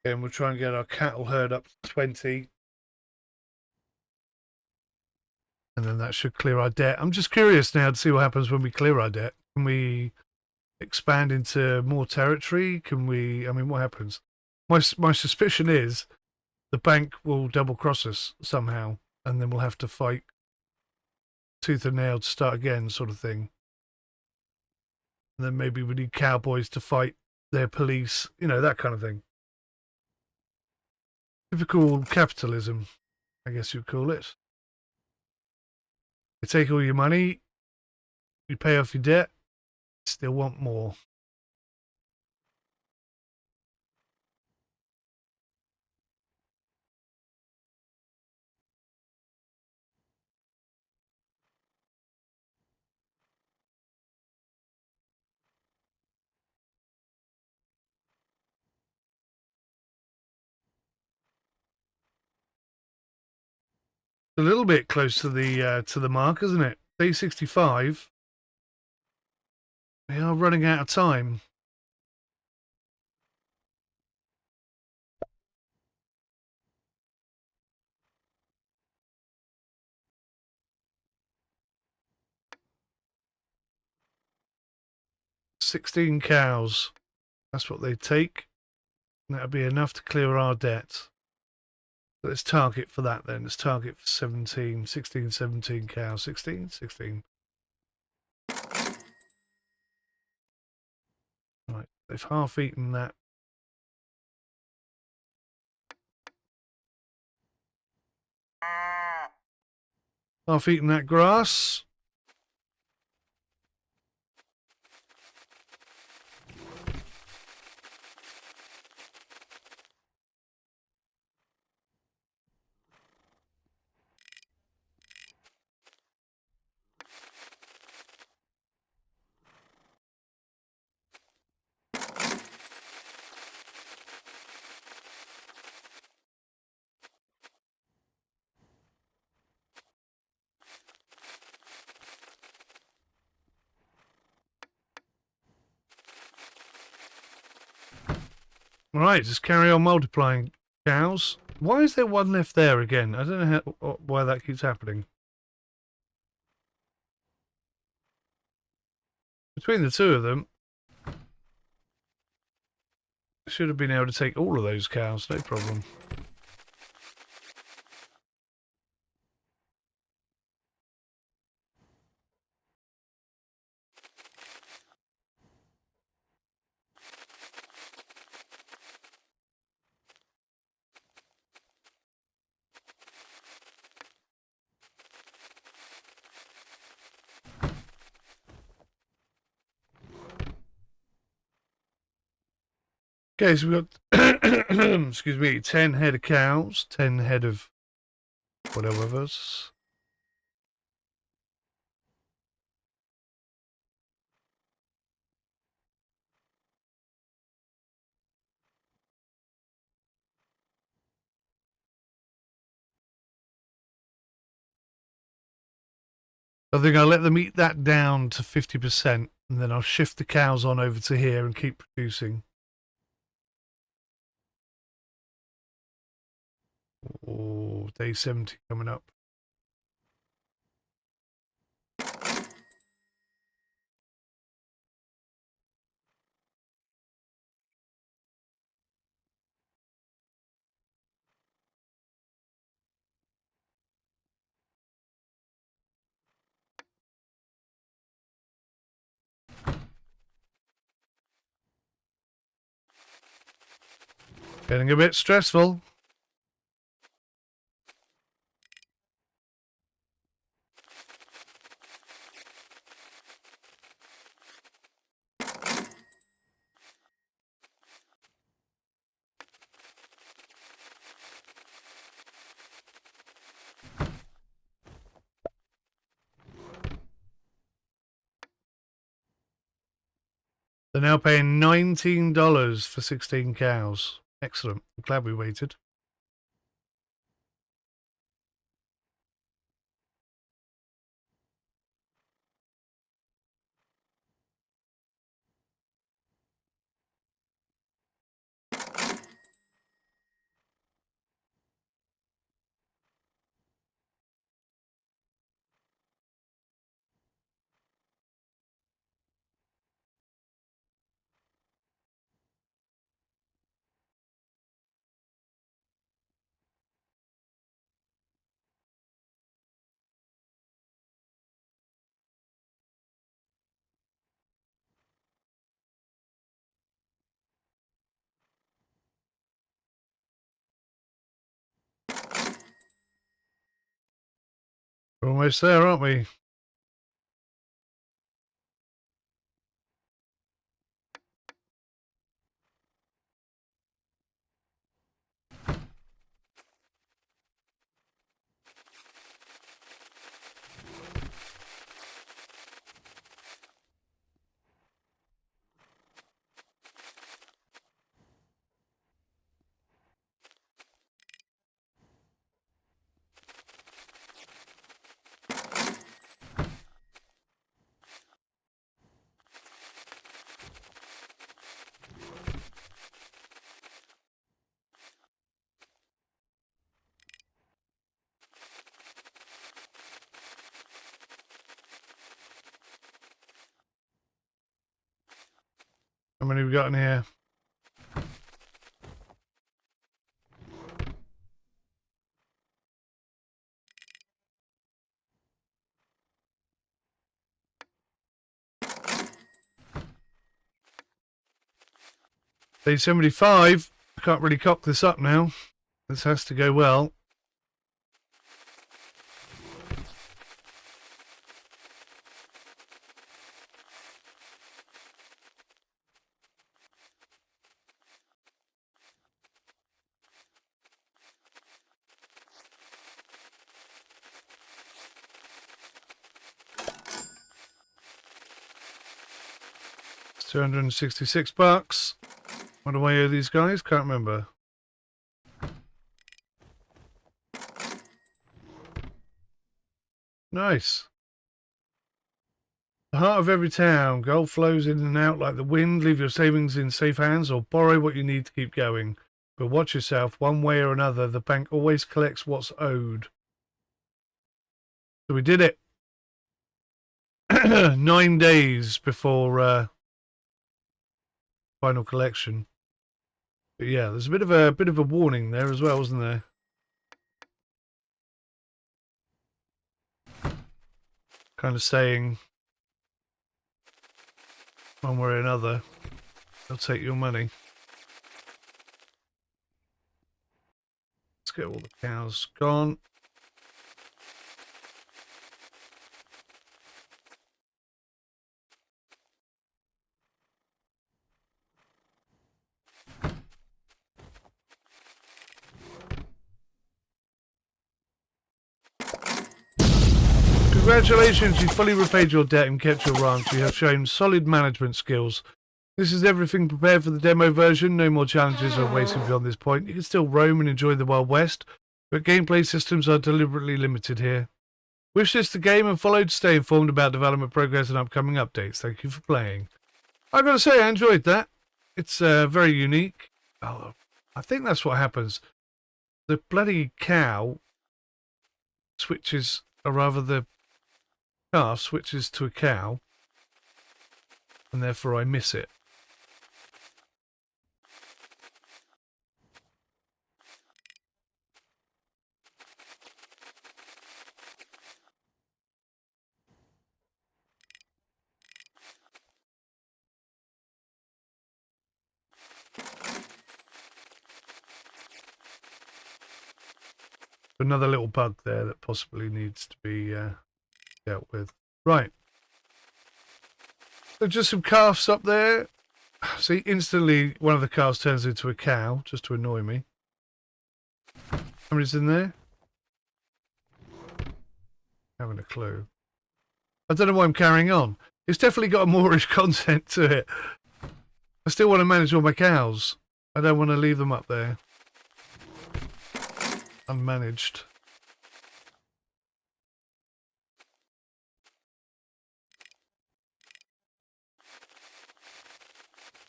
And we'll try and get our cattle herd up to 20. And then that should clear our debt. I'm just curious now to see what happens when we clear our debt. Can we expand into more territory? Can we, I mean, what happens? My suspicion is the bank will double cross us somehow, and then we'll have to fight tooth and nail to start again, sort of thing. And then maybe we need cowboys to fight their police, that kind of thing. Typical capitalism, I guess you'd call it. You take all your money, you pay off your debt, still want more. A little bit close to the mark, isn't it? Day 65. We are running out of time. $16 cows. That's what they take. That'll be enough to clear our debt. Let's target for that then. Let's target for 17, 16, 17 cows. 16? 16. Right, they've half eaten that. Half eaten that grass. Right, just carry on multiplying cows. Why is there one left there again? I don't know why that keeps happening. Between the two of them, should have been able to take all of those cows, no problem. Okay, so we've got, excuse me, 10 head of cows, 10 head of whatever else. I think I'll let them eat that down to 50%, and then I'll shift the cows on over to here and keep producing. Oh, day 70 coming up. Getting a bit stressful. They're now paying $19 for 16 cows. Excellent. I'm glad we waited. We're almost there, aren't we? How many have we got in here? Day 75. I can't really cock this up now. This has to go well. It's $266. What do I owe these guys? Can't remember. Nice. The heart of every town. Gold flows in and out like the wind. Leave your savings in safe hands or borrow what you need to keep going. But watch yourself. One way or another, the bank always collects what's owed. So we did it. 9 days before final collection. But yeah, there's a bit of a warning there as well, wasn't there? Kind of saying one way or another, they'll take your money. Let's get all the cows gone. Congratulations, you fully repaid your debt and kept your ranch. You have shown solid management skills. This is everything prepared for the demo version. No more challenges are waiting beyond this point. You can still roam and enjoy the Wild West, but gameplay systems are deliberately limited here. Wish this the game and follow to stay informed about development progress and upcoming updates. Thank you for playing. I've got to say, I enjoyed that. It's very unique. Oh, I think that's what happens. The bloody cow switches, or rather the calf switches to a cow, and therefore I miss it. Another little bug there that possibly needs to be dealt with. Right. So just some calves up there. See, instantly one of the calves turns into a cow, just to annoy me. How many's in there? Haven't a clue. I don't know why I'm carrying on. It's definitely got a Moorish content to it. I still want to manage all my cows. I don't want to leave them up there unmanaged.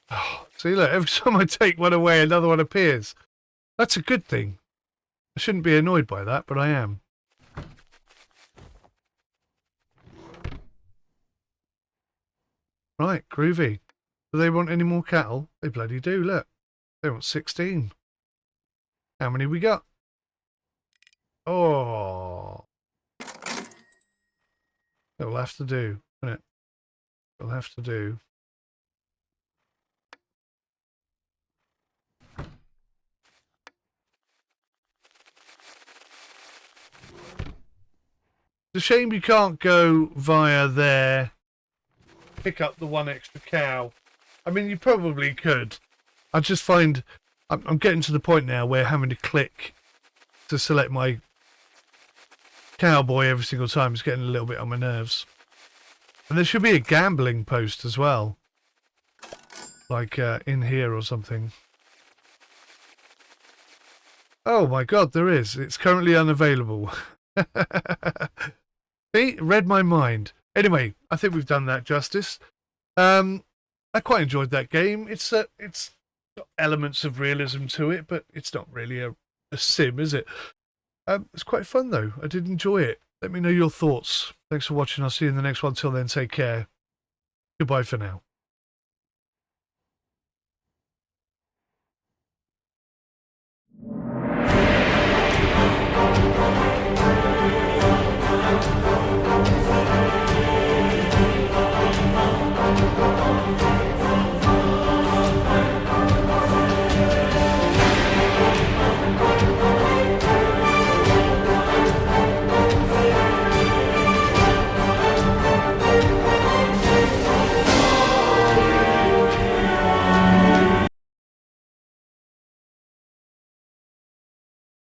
Oh, see, look, every time I take one away, another one appears. That's a good thing. I shouldn't be annoyed by that, but I am. Right, groovy. Do they want any more cattle? They bloody do, look. They want 16. How many we got? Oh. It'll have to do, won't it? It'll have to do. It's a shame you can't go via there, pick up the one extra cow. I mean, you probably could. I just find I'm getting to the point now where having to click to select my cowboy every single time is getting a little bit on my nerves. And there should be a gambling post as well, like in here or something. Oh my god, there is. It's currently unavailable. See, read my mind. Anyway, I think we've done that justice. I quite enjoyed that game. It's got elements of realism to it, but it's not really a sim, is it? It's quite fun though. I did enjoy it. Let me know your thoughts. Thanks for watching. I'll see you in the next one. Till then, take care. Goodbye for now.